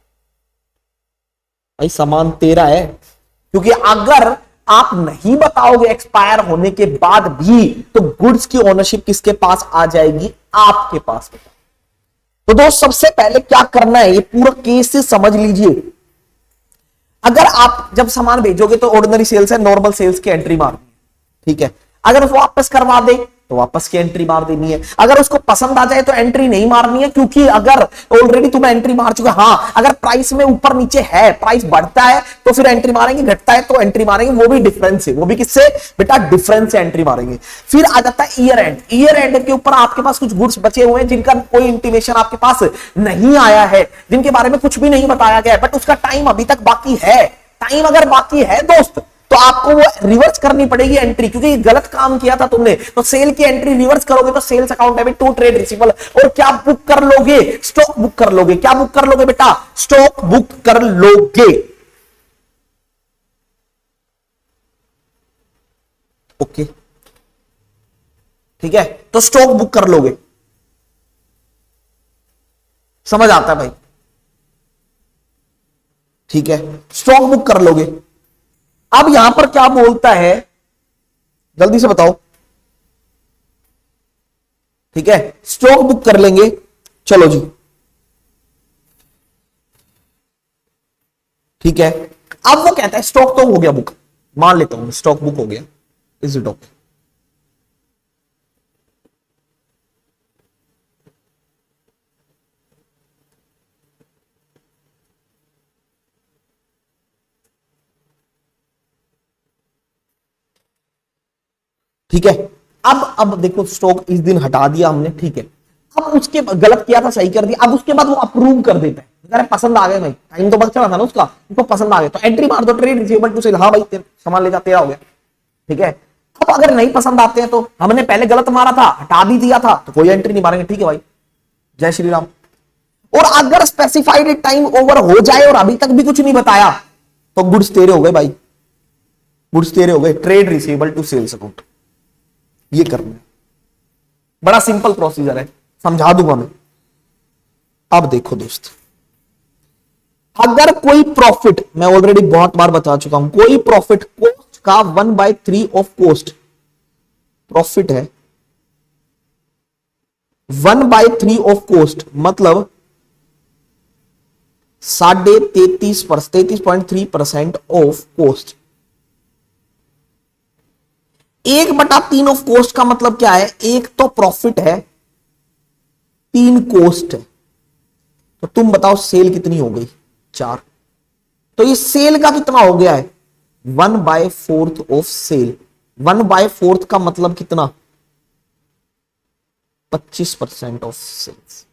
भाई सामान तेरा है, क्योंकि अगर आप नहीं बताओगे एक्सपायर होने के बाद भी, तो गुड्स की ओनरशिप किसके पास आ जाएगी? आपके पास। तो दोस्त सबसे पहले क्या करना है, ये पूरा केस से समझ लीजिए। अगर आप जब सामान भेजोगे तो ऑर्डिनरी सेल्स है, नॉर्मल सेल्स की एंट्री मारनी है, ठीक है। अगर वो वापस करवा दे तो वापस की एंट्री मार देनी है। अगर उसको पसंद आ जाए तो एंट्री नहीं मारनी है, क्योंकि अगर ऑलरेडी तुम एंट्री मार चुके। हाँ, अगर प्राइस में ऊपर नीचे है, प्राइस बढ़ता है तो फिर एंट्री मारेंगे, घटता है तो एंट्री मारेंगे, वो भी डिफरेंस है, वो भी किससे बेटा? डिफरेंस से एंट्री मारेंगे। फिर आ जाता है ईयर एंड। ईयर एंड के ऊपर आपके पास कुछ गुड्स बचे हुए हैं जिनका कोई इंटीमेशन आपके पास नहीं आया है, जिनके बारे में कुछ भी नहीं बताया गया है, बट उसका टाइम अभी तक बाकी है। टाइम अगर बाकी है दोस्त, तो आपको वो रिवर्स करनी पड़ेगी एंट्री, क्योंकि गलत काम किया था तुमने। तो सेल की एंट्री रिवर्स करोगे तो sales account debit to trade receivable. और क्या बुक कर लोगे? स्टॉक बुक कर लोगे। क्या बुक कर लोगे बेटा? स्टॉक बुक कर लोगे। ओके, ठीक है, तो स्टॉक बुक कर लोगे, समझ आता है भाई, ठीक है, स्टॉक बुक कर लोगे। अब यहां पर क्या बोलता है, जल्दी से बताओ, ठीक है, स्टॉक बुक कर लेंगे, चलो जी, ठीक है। अब वो कहता है स्टॉक तो हो गया बुक, मान लेता हूं स्टॉक बुक हो गया, इज इट ओके? ठीक है, अब देखो स्टॉक इस दिन हटा दिया हमने, ठीक है, अब उसके गलत किया था सही कर दिया, अब उसके बाद वो अप्रूव कर देता है, अरे पसंद आ गए भाई, टाइम तो बच चला था ना उसका, उसको पसंद आ गया तो एंट्री मार दो, ट्रेड रिसीवेबल टू सेल, हाँ भाई सामान ले जा, तेरा हो गया, ठीक है। अब अगर नहीं पसंद आते हैं तो हमने पहले गलत मारा था, हटा भी दिया था, तो कोई एंट्री नहीं मारेंगे, ठीक है भाई, जय श्री राम। और अगर स्पेसिफाइड टाइम ओवर हो जाए और अभी तक भी कुछ नहीं बताया तो गुड्स तेरे हो गए भाई, गुड्स तेरे हो गए, trade receivable to sales account, ये करना है, बड़ा सिंपल प्रोसीजर है, समझा दूंगा मैं। अब देखो दोस्त, अगर कोई प्रॉफिट, मैं ऑलरेडी बहुत बार बता चुका हूं, कोई प्रॉफिट कॉस्ट का 1/3 ऑफ कॉस्ट प्रॉफिट है, 1/3 ऑफ कॉस्ट मतलब 33.3% ऑफ कॉस्ट, 1/3 ऑफ कॉस्ट का मतलब क्या है, एक तो प्रॉफिट है, 3 कॉस्ट है, तो तुम बताओ सेल कितनी हो गई, 4, तो ये सेल का कितना हो गया है, 1/4 ऑफ सेल, 1/4 का मतलब कितना, 25% ऑफ सेल्स।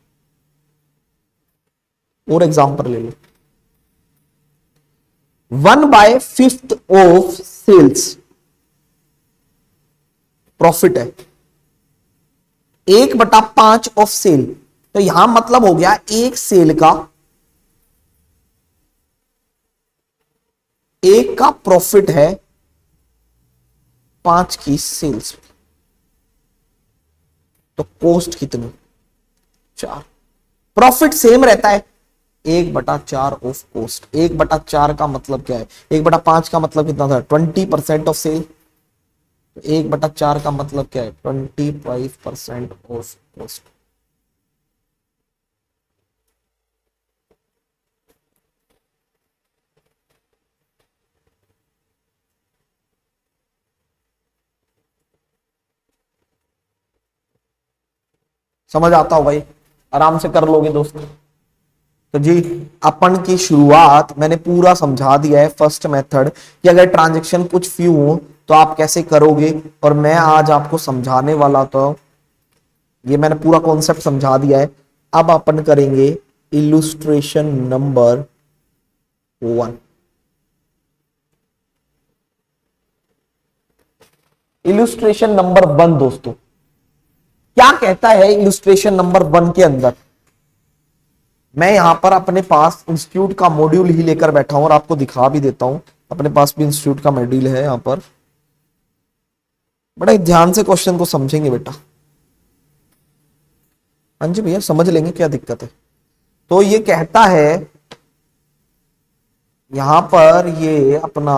और एग्जांपल ले लो, 1/5 ऑफ सेल्स प्रॉफिट है, 1/5 ऑफ सेल, तो यहां मतलब हो गया एक सेल का, एक का प्रॉफिट है 5 की सेल्स, तो कॉस्ट कितनी, 4, प्रॉफिट सेम रहता है, 1/4 ऑफ कॉस्ट, 1/4 का मतलब क्या है, 1/5 का मतलब कितना था, 20% ऑफ सेल, 1/4 का मतलब क्या है, 25% ऑफ कॉस्ट। समझ आता हो भाई, आराम से कर लोगे दोस्त। तो जी अपन की शुरुआत मैंने पूरा समझा दिया है, फर्स्ट मेथड कि अगर ट्रांजैक्शन कुछ फ्यू हो तो आप कैसे करोगे, और मैं आज आपको समझाने वाला, तो ये मैंने पूरा कॉन्सेप्ट समझा दिया है। अब अपन करेंगे इलुस्ट्रेशन नंबर 1। इलुस्ट्रेशन नंबर 1 दोस्तों, क्या कहता है इलुस्ट्रेशन नंबर 1 के अंदर, मैं यहां पर अपने पास इंस्टीट्यूट का मॉड्यूल ही लेकर बैठा हूं और आपको दिखा भी देता हूं, अपने पास भी इंस्टीट्यूट का मॉड्यूल है यहां पर, बड़े ध्यान से क्वेश्चन को समझेंगे बेटा, हाँ जी भैया समझ लेंगे क्या दिक्कत है। तो ये कहता है यहां पर, ये अपना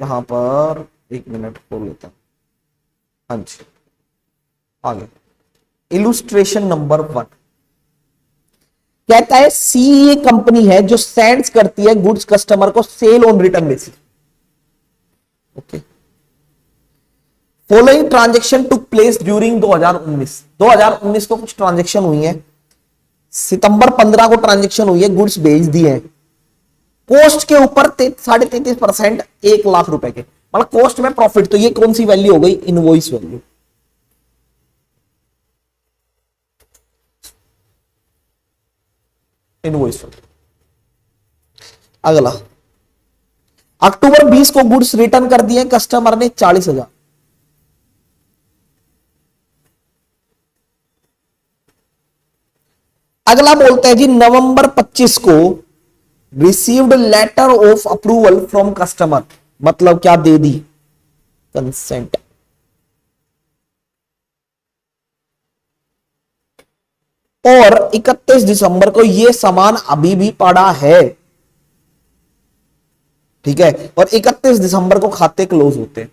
यहां पर, एक मिनट खोल लेता हूं, हाँ जी आगे, इलुस्ट्रेशन नंबर 1 कहता है सी कंपनी है जो सेंड्स करती है गुड्स कस्टमर को sale on return basis, okay, following transaction took place during 2019 को कुछ ट्रांजेक्शन हुई है, सितंबर 15 को ट्रांजेक्शन हुई है, गुड्स भेज दिए हैं, कॉस्ट के ऊपर 33.5%, 1 लाख रुपए के, मतलब कॉस्ट में प्रॉफिट, तो ये कौन सी वैल्यू हो गई, इनवॉइस वैल्यू। Invoice value. अगला, अक्टूबर 20 को गुड्स रिटर्न कर दिए कस्टमर ने 40,000, अगला बोलता है जी नवंबर 25 को received letter of approval from customer, मतलब क्या दे दी, कंसेंट, और 31 दिसंबर को ये सामान अभी भी पड़ा है, ठीक है, और 31 दिसंबर को खाते क्लोज होते हैं।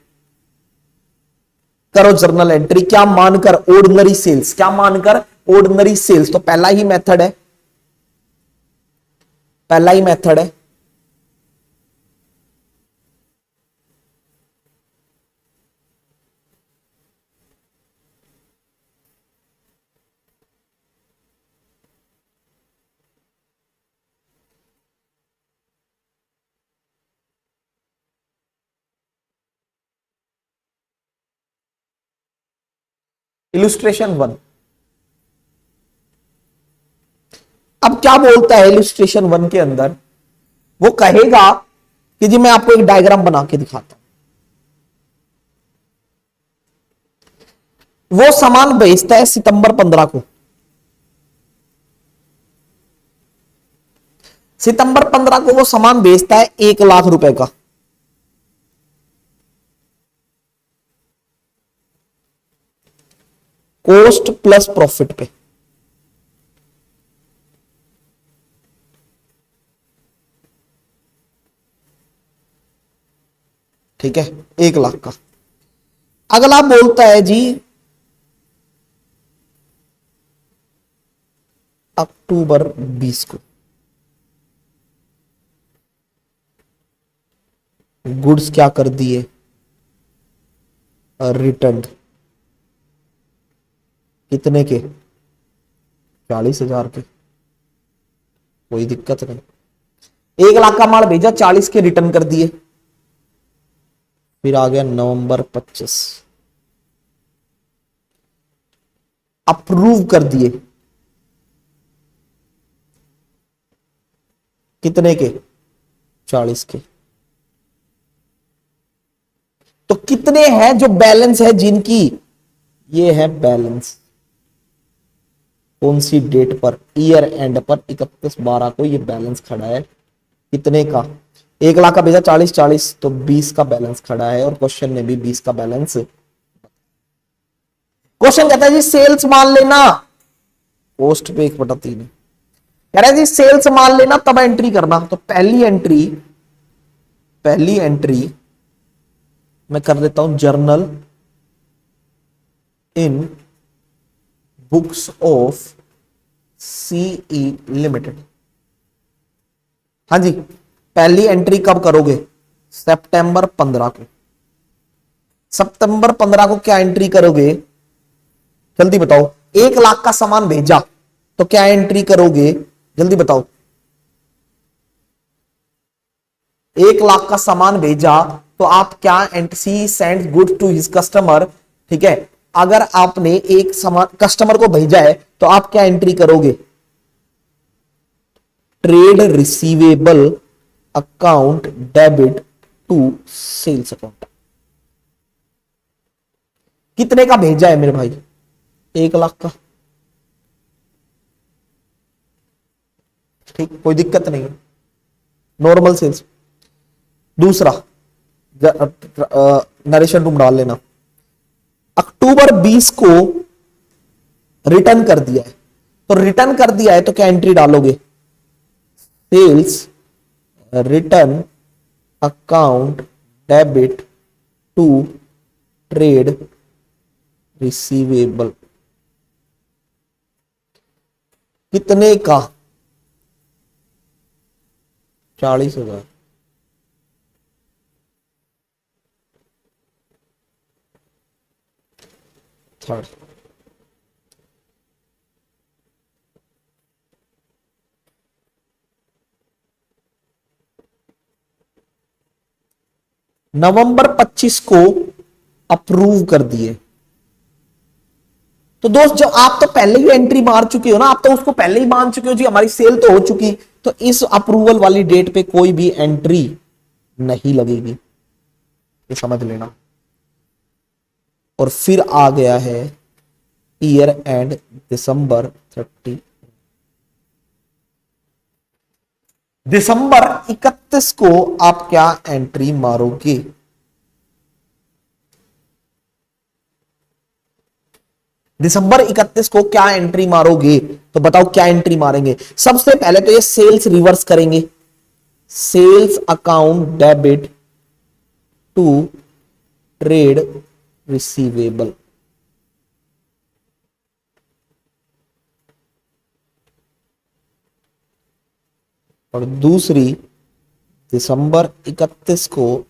करो जर्नल एंट्री, क्या मानकर? Ordinary sales. क्या मानकर? Ordinary sales. तो पहला ही मेथड है, पहला ही मेथड है। इलुस्ट्रेशन 1। अब क्या बोलता है इलुस्ट्रेशन 1 के अंदर? वो कहेगा कि जी मैं आपको एक डायग्राम बना के दिखाता हूं। वो सामान बेचता है सितंबर 15 को, सितंबर 15 को वो सामान बेचता है 1 लाख रुपए का। कॉस्ट प्लस प्रॉफिट पे, ठीक है, 1 लाख का। अगला बोलता है जी अक्टूबर 20 को गुड्स क्या कर दिए? रिटर्न। कितने के? 40,000 के। कोई दिक्कत नहीं। 1 लाख का माल भेजा, 40 के रिटर्न कर दिए। फिर आ गया नवंबर 25, अप्रूव कर दिए। कितने के? 40 के। तो कितने हैं जो बैलेंस है जिनकी? ये है बैलेंस। कौन सी डेट पर? ईयर एंड पर 31/12 को ये बैलेंस खड़ा है। कितने का? 1 लाख का भेजा, 40 तो 20 का बैलेंस खड़ा है, और क्वेश्चन ने भी 20 का बैलेंस। क्वेश्चन कहता है जी सेल्स मान लेना, पोस्ट पे 1/3 है। कह रहा है जी सेल्स मान लेना तब एंट्री करना। तो पहली एंट्री मैं कर देता हूं, journal in books of CE limited. हाँ जी, पहली एंट्री कब करोगे? सितंबर 15 को। सितंबर 15 को क्या एंट्री करोगे? जल्दी बताओ। 1 लाख का सामान भेजा तो क्या एंट्री करोगे? जल्दी बताओ। 1 लाख का सामान भेजा तो आप क्या entry? Send good to his customer, ठीक है। अगर आपने एक सामान कस्टमर को भेजा है तो आप क्या एंट्री करोगे? Trade receivable account debit to sales account. कितने का भेजा है मेरे भाई? 1 लाख का। ठीक, कोई दिक्कत नहीं है, नॉर्मल सेल्स। दूसरा नरेशन रूम डाल लेना। अक्टूबर 20 को रिटर्न कर दिया है, तो रिटर्न कर दिया है तो क्या एंट्री डालोगे? Sales return account debit to trade receivable. कितने का? 40,000। थर्ड, नवंबर 25 को अप्रूव कर दिए। तो दोस्त जब आप तो पहले ही एंट्री मार चुके हो ना, आप तो उसको पहले ही मान चुके हो जी हमारी सेल तो हो चुकी, तो इस अप्रूवल वाली डेट पे कोई भी एंट्री नहीं लगेगी, ये समझ लेना। और फिर आ गया है ईयर एंड दिसंबर 30, दिसंबर 31 को आप क्या एंट्री मारोगे? दिसंबर 31 को क्या एंट्री मारोगे? तो बताओ क्या एंट्री मारेंगे? सबसे पहले तो ये सेल्स रिवर्स करेंगे, sales account debit to trade receivable. और दूसरी, दिसंबर 31 को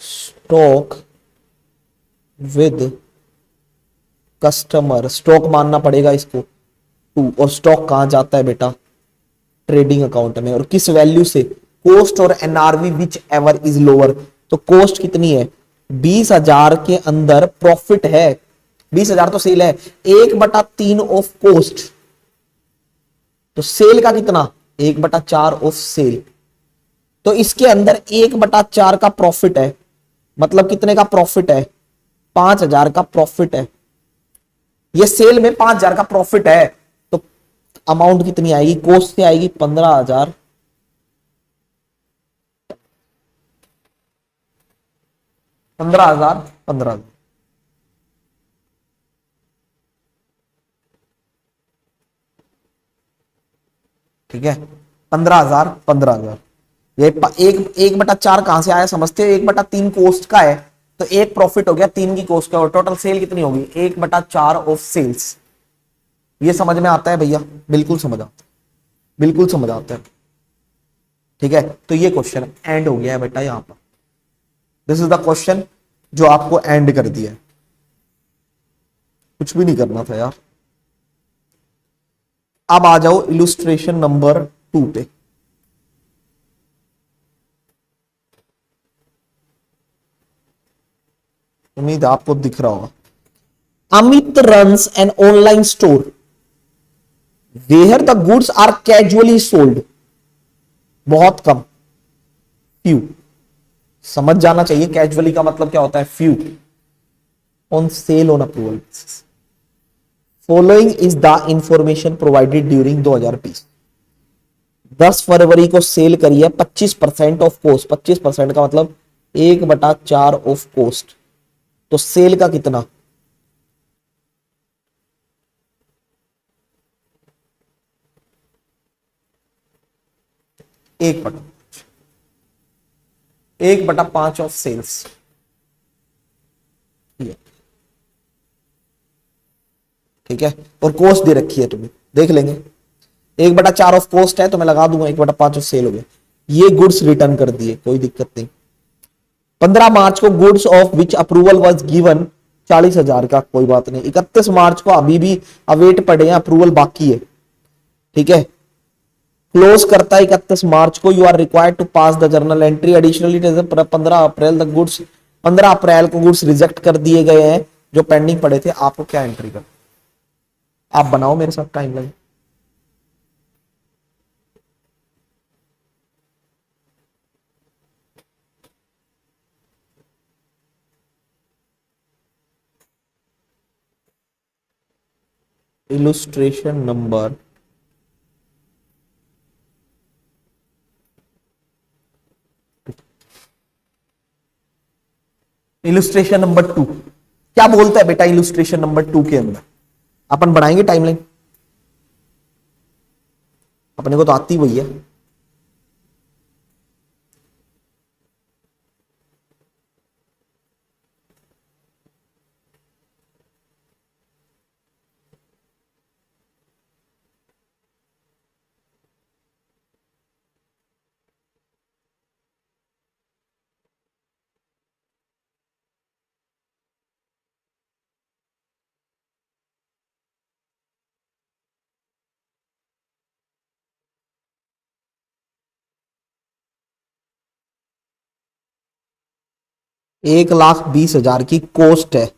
स्टॉक विद कस्टमर, स्टॉक मानना पड़ेगा इसको टू, और स्टॉक कहां जाता है बेटा? ट्रेडिंग अकाउंट में। और किस वैल्यू से? कोस्ट और NRV whichever is lower. तो कोस्ट कितनी है? 20,000 के अंदर प्रॉफिट है, 20,000 तो सेल है, 1/3 ऑफ कोस्ट, तो सेल का कितना? 1/4 ऑफ सेल। तो इसके अंदर 1/4 का प्रॉफिट है, मतलब कितने का प्रॉफिट है? 5,000 का प्रॉफिट है। ये सेल में 5,000 का प्रॉफिट है, तो अमाउंट कितनी आएगी? कोस्ट से आएगी 15,000, 15,000, 15,000। ठीक है, 15,000, 15,000। ये एक 1/4 कहां से आया समझते हो? 1/3 कोस्ट का है, तो एक प्रॉफिट हो गया, 3 की कोस्ट का, और टोटल सेल कितनी होगी? 1/4 ऑफ सेल्स। ये समझ में आता है भैया? बिल्कुल समझ आता है, बिल्कुल समझ आता है। ठीक है, तो ये क्वेश्चन एंड हो गया है बेटा यहां पर। दिस इज द क्वेश्चन जो आपको एंड कर दिया है, कुछ भी नहीं करना था यार। अब आ जाओ इलुस्ट्रेशन नंबर 2 पे। उम्मीद आपको दिख रहा होगा। Amit runs an online store where the goods are casually sold, बहुत कम, फ्यू। समझ जाना चाहिए कैजुअली का मतलब क्या होता है, few, on sale on approval basis. Following is the information provided during 2020। 10 फरवरी को सेल करी है 25% ऑफ कोस्ट, 25% का मतलब 1/4 ऑफ कोस्ट, तो सेल का कितना? एक बटा 1/5 ऑफ सेल्स। ठीक है, और कोस्ट दे रखी है तुम्हें, देख लेंगे। 1/4 ऑफ कोस्ट है तो मैं लगा दूंगा 1/5 ऑफ सेल हो गया। ये गुड्स रिटर्न कर दिए, कोई दिक्कत नहीं। 15 मार्च को goods of which approval was given 40,000 का, कोई बात नहीं। 31 मार्च को अभी भी अवेट पड़े हैं, अप्रूवल बाकी है। ठीक है, क्लोज करता है 31 मार्च को। You are required to pass the journal entry additionally 15 April the goods, 15 अप्रैल को गुड्स रिजेक्ट कर दिए गए हैं जो पेंडिंग पड़े थे। आपको क्या एंट्री कर, आप बनाओ मेरे साथ timeline. Illustration number illustration number 2 क्या बोलता है बेटा? इलुस्ट्रेशन नंबर 2 के अंदर अपन बनाएंगे टाइमलाइन, अपने को तो आती वही है। 1,20,000 की कोस्ट है,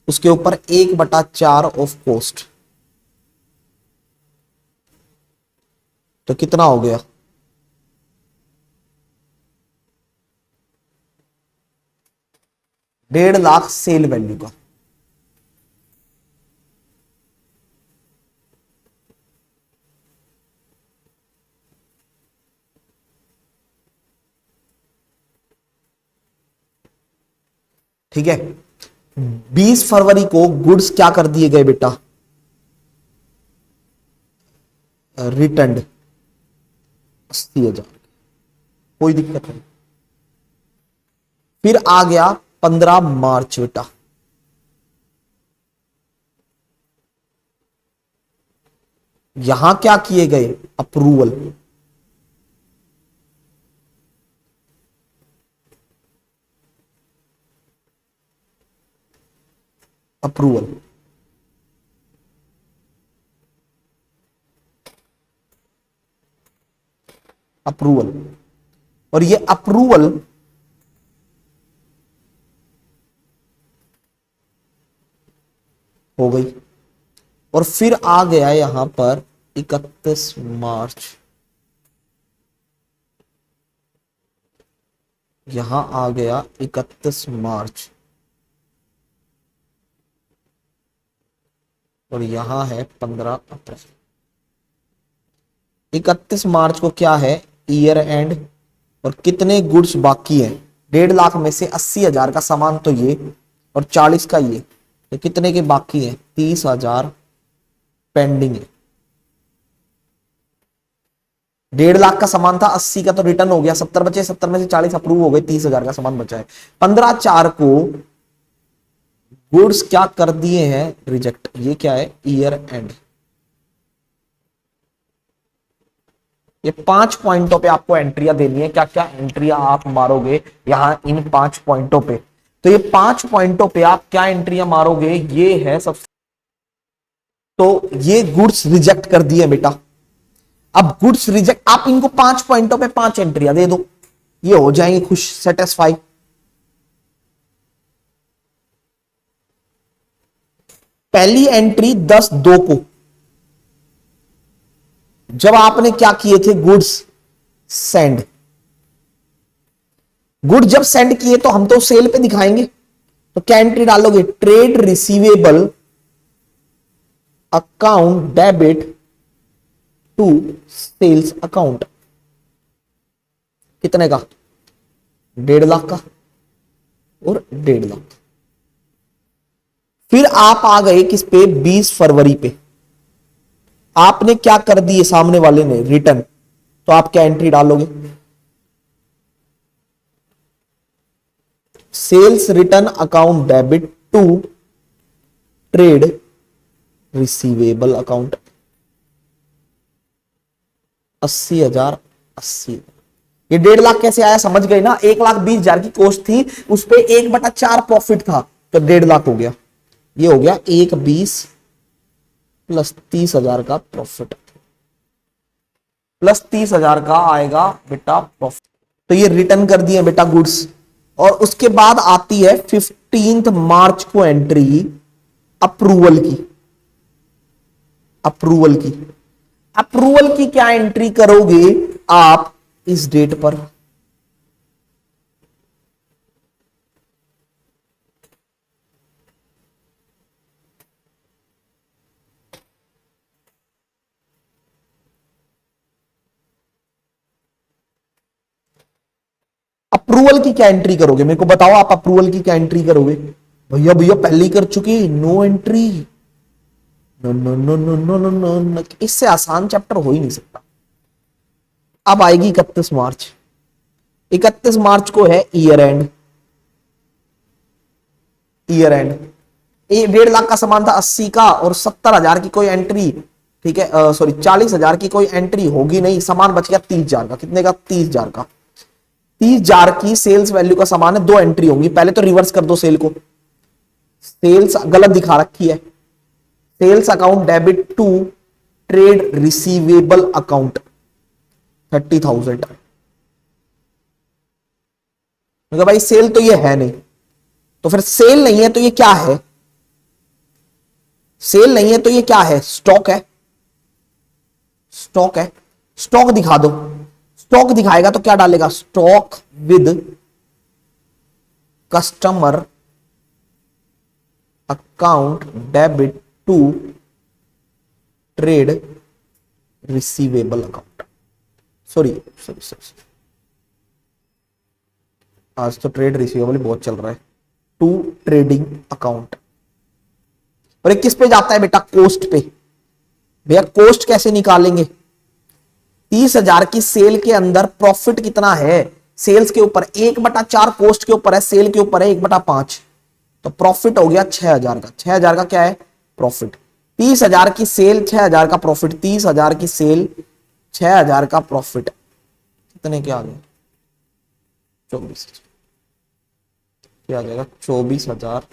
उसके ऊपर 1/4 ऑफ कोस्ट, तो कितना हो गया? 1.5 लाख सेल वैल्यू का। ठीक है। 20 फरवरी को गुड्स क्या कर दिए गए बेटा, रिटर्न 80,000, कोई दिक्कत नहीं। फिर आ गया 15 मार्च बेटा, यहां क्या किए गए, अप्रूवल, अप्रूवल, अप्रूवल, और ये अप्रूवल हो गई। और फिर आ गया यहां पर 31 मार्च, यहां आ गया 31 मार्च, और यहां है 15 अप्रैल। 31 मार्च को क्या है, ईयर एंड, और कितने गुड्स बाकी हैं, 1.5 लाख में से 80,000 का सामान तो ये और 40 का ये, तो कितने के बाकी हैं, 30,000 पेंडिंग है। 1.5 लाख का सामान था, 80 का तो रिटर्न हो गया, 70 बचे, 70 में से 40 अप्रूव हो गए, 30,000 का सामान बचा है। 15/4 को गुड्स क्या कर दिए हैं, रिजेक्ट। ये क्या है, ईयर एंड। ये 5 पॉइंटों पे आपको एंट्रियां देनी है, क्या क्या एंट्रियां आप मारोगे यहां इन 5 पॉइंटों पे। तो ये 5 पॉइंटों पे आप क्या एंट्रियां मारोगे, ये है सबसे, तो ये गुड्स रिजेक्ट कर दिए बेटा। अब गुड्स रिजेक्ट, आप इनको 5 पॉइंटों पे 5 एंट्रियां दे दो, ये हो जाएंगे खुश, सेटिस्फाई। पहली एंट्री 10/2 को, जब आपने क्या किए थे, गुड्स सेंड, गुड जब सेंड किए तो हम तो सेल पे दिखाएंगे, तो क्या एंट्री डालोगे, trade receivable account debit to sales account, कितने का, 1.5 लाख का और 1.5 लाख। फिर आप आ गए किस पे, 20 फरवरी पे, आपने क्या कर दिए, सामने वाले ने रिटर्न, तो आप क्या एंट्री डालोगे, sales return account debit to trade receivable account, 80,000, 80। ये 1.5 लाख कैसे आया, समझ गए ना, 1,20,000 की कॉस्ट थी, उस पे 1/4 प्रॉफिट था, तो 1.5 लाख हो गया। ये हो गया 1,20 प्लस 30,000 का प्रॉफिट, प्लस 30,000 का आएगा बेटा प्रॉफिट। तो ये रिटर्न कर दिए बेटा गुड्स। और उसके बाद आती है 15 मार्च को एंट्री अप्रूवल की, अप्रूवल की, अप्रूवल की क्या एंट्री करोगे आप इस डेट पर, अप्रूवल की क्या एंट्री करोगे, मेरे को बताओ, आप अप्रूवल की क्या एंट्री करोगे। भैया भैया पहले ही कर चुकी, no entry, no no no no no no no no, इससे आसान चैप्टर हो ही नहीं सकता। अब आएगी 31 मार्च, 31 मार्च को है year and, year and, 1.5 lakh का सामान था, 80 का, और 70,000 की कोई एंट्री, ठीक है, सॉरी 40,000 की कोई एंट्री होगी नहीं, सामान बच गया 30,000 का, कितने का, 30,000 का। 30,000 की सेल्स वैल्यू का सामान है, 2 एंट्री होंगी, पहले तो रिवर्स कर दो सेल को, सेल्स गलत दिखा रखी है, sales account debit to trade receivable account 30,000। भाई सेल तो ये है नहीं, तो फिर सेल नहीं है तो ये क्या है, सेल नहीं है तो ये क्या है, स्टॉक है, स्टॉक है, स्टॉक दिखा दो, स्टॉक दिखाएगा तो क्या डालेगा, stock with customer account debit to trade receivable account, sorry sorry sorry, आज तो ट्रेड रिसीवेबल बहुत चल रहा है, टू ट्रेडिंग अकाउंट। और एक किस पे जाता है बेटा, कोस्ट पे। भैया कोस्ट कैसे निकालेंगे, 30,000 की सेल के अंदर प्रॉफिट कितना है, सेल्स के ऊपर 1/4 कोस्ट के ऊपर है, सेल के ऊपर है 1/5, तो प्रॉफिट हो गया 6,000 का। 6,000 का क्या है प्रॉफिट, 30,000 की सेल 6,000 का प्रॉफिट, 30,000 की सेल 6,000 का प्रॉफिट, कितने क्या आ गया 24,000, क्या आ जाएगा 24,000।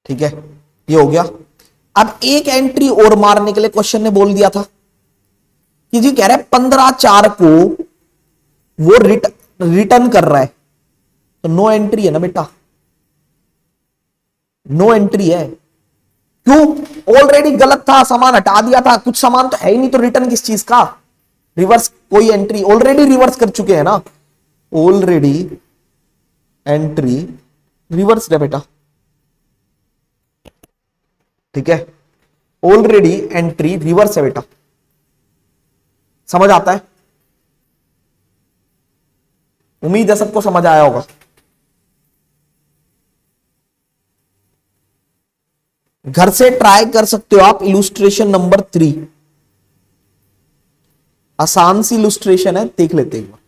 ठीक है, ये हो गया। अब एक एंट्री और मारने के लिए क्वेश्चन ने बोल दिया था कि जी कह रहे 15/4 को वो रिटर्न कर रहा है, तो नो एंट्री है ना बेटा, नो एंट्री है। क्यों, ऑलरेडी गलत था, सामान हटा दिया था, कुछ सामान तो है ही नहीं, तो रिटर्न किस चीज का, रिवर्स कोई एंट्री, ऑलरेडी रिवर्स कर चुके हैं ना, ऑलरेडी एंट्री रिवर्स है बेटा। ठीक है, ऑलरेडी एंट्री रिवर्स है बेटा, समझ आता है, उम्मीद है सबको समझ आया होगा। घर से ट्राई कर सकते हो आप इलुस्ट्रेशन नंबर 3, आसान सी इलुस्ट्रेशन है, देख लेते हैं।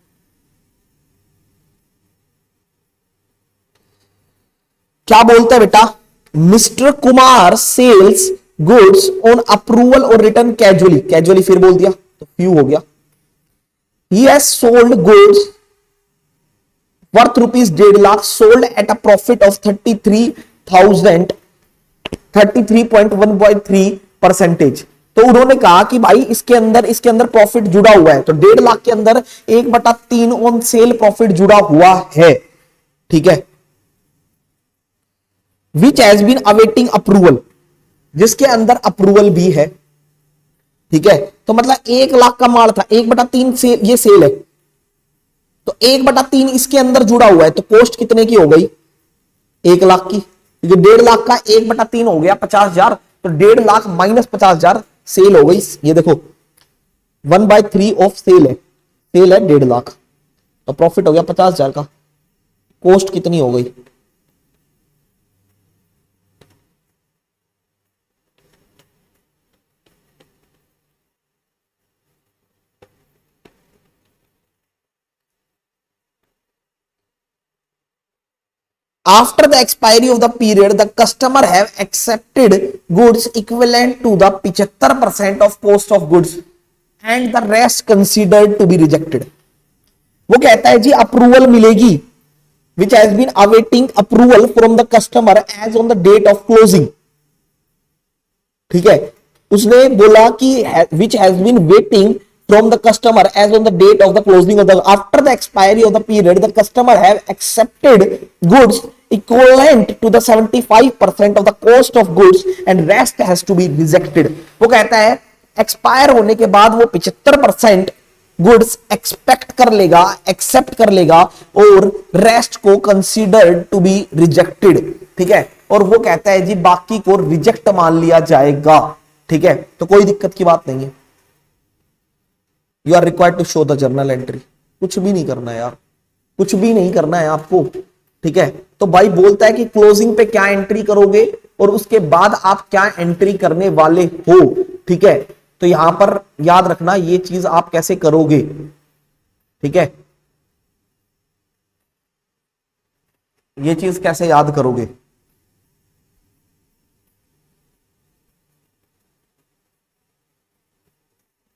क्या बोलता है बेटा, Mr Kumar sells goods on approval और रिटर्न कैजुअली, कैजुअली फिर बोल दिया तो फ्यू हो गया। He has sold goods worth ₹1.5 lakh, sold at a profit of 33.1.3%। तो उन्होंने कहा कि भाई इसके अंदर प्रॉफिट जुड़ा हुआ है, तो 1.5 लाख के अंदर 1/3 ऑन सेल प्रॉफिट जुड़ा हुआ है। ठीक है, which has been awaiting approval, जिसके अंदर अप्रूवल भी है। ठीक है, तो मतलब 1 लाख का माल था, 1/3 सेल, ये सेल है, तो 1/3 इसके अंदर जुड़ा हुआ है, तो कॉस्ट कितने की हो गई 1 लाख की, जो 1.5 लाख का 1/3 हो गया 50,000, तो 1.5 लाख माइनस 50,000 सेल हो गई। ये देखो 1/3 ऑफ सेल है, सेल है 1.5 लाख, तो प्रॉफिट हो गया 50,000 का, कॉस्ट कितनी हो गई, after the expiry of the period the customer have accepted goods equivalent to the 75% of cost of goods and the rest considered to be rejected। वो कहता है जी अप्रूवल मिलेगी, which has been awaiting approval from the customer as on the date of closing। ठीक है, उसने बोला कि which has been waiting from the customer as on the date of the closing of the, after the expiry of the period the customer have accepted goods equivalent to the 75% of the cost of goods and rest has to be rejected। वो कहता है expire होने के बाद वो 75% goods expect कर लेगा, accept कर लेगा, और रेस्ट को कंसीडर्ड टू बी रिजेक्टेड। ठीक है, और वो कहता है जी बाकी को रिजेक्ट मान लिया जाएगा। ठीक है, तो कोई दिक्कत की बात नहीं है। You are required to show the journal entry, कुछ भी नहीं करना है यार, कुछ भी नहीं करना है आपको। ठीक है, तो भाई बोलता है कि क्लोजिंग पे क्या एंट्री करोगे और उसके बाद आप क्या एंट्री करने वाले हो। ठीक है, तो यहां पर याद रखना ये चीज आप कैसे करोगे। ठीक है, ये चीज कैसे याद करोगे,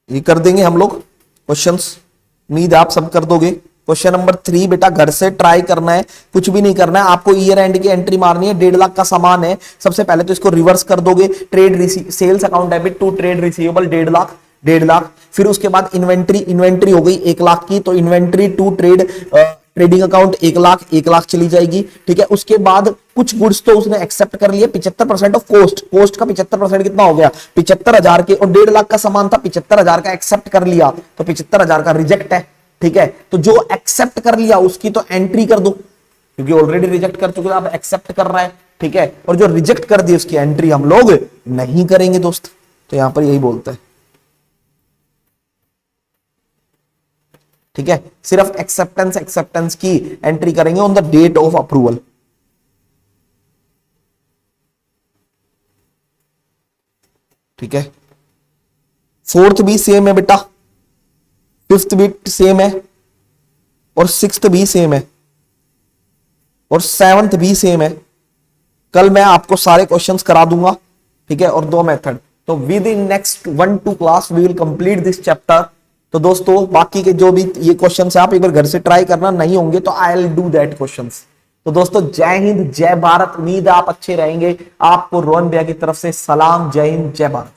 ये कर देंगे हम लोग क्वेश्चंस, उम्मीद आप सब कर दोगे। क्वेश्चन नंबर 3 बेटा घर से ट्राई करना है, कुछ भी नहीं करना है आपको, ईयर एंड की एंट्री मारनी है। 1.5 लाख का सामान है, सबसे पहले तो इसको रिवर्स कर दोगे, trade sales account debit to trade receivable 1.5 lakh, 1.5 lakh. फिर उसके बाद इन्वेंट्री हो गई 1 लाख की, तो inventory to trading account 1 lakh, 1 lakh चली जाएगी। ठीक है, उसके बाद कुछ गुड्स तो उसने एक्सेप्ट कर लिए, 75% ऑफ कोस्ट, कोस्ट का 75% कितना हो गया 75,000 के, और 1.5 लाख का सामान था 75,000 का एक्सेप्ट कर लिया, तो 75,000 का रिजेक्ट है। ठीक है, तो जो एक्सेप्ट कर लिया उसकी तो एंट्री कर दो, क्योंकि ऑलरेडी रिजेक्ट कर चुके, आप एक्सेप्ट कर रहा है, ठीक है। और जो रिजेक्ट कर दी उसकी एंट्री हम लोग नहीं करेंगे दोस्त, तो यहां पर यही बोलता है, ठीक है। सिर्फ एक्सेप्टेंस की एंट्री करेंगे on the date of approval, ठीक है। फोर्थ भी सेम है बेटा, फिफ्थ भी सेम है, और सिक्स्थ भी सेम है, और सेवंथ भी सेम है। कल मैं आपको सारे क्वेश्चंस करा दूंगा, ठीक है, और 2 मेथड। तो within next 1-2 class we will complete this chapter. तो दोस्तों बाकी के जो भी ये क्वेश्चंस है आप एक बार घर से ट्राई करना, नहीं होंगे तो I will do that questions. तो दोस्तों जय हिंद जय भारत, उम्मीद आप अच्छे रहेंगे। आपको रोहन भैया की तरफ से सलाम, जय हिंद जय भारत।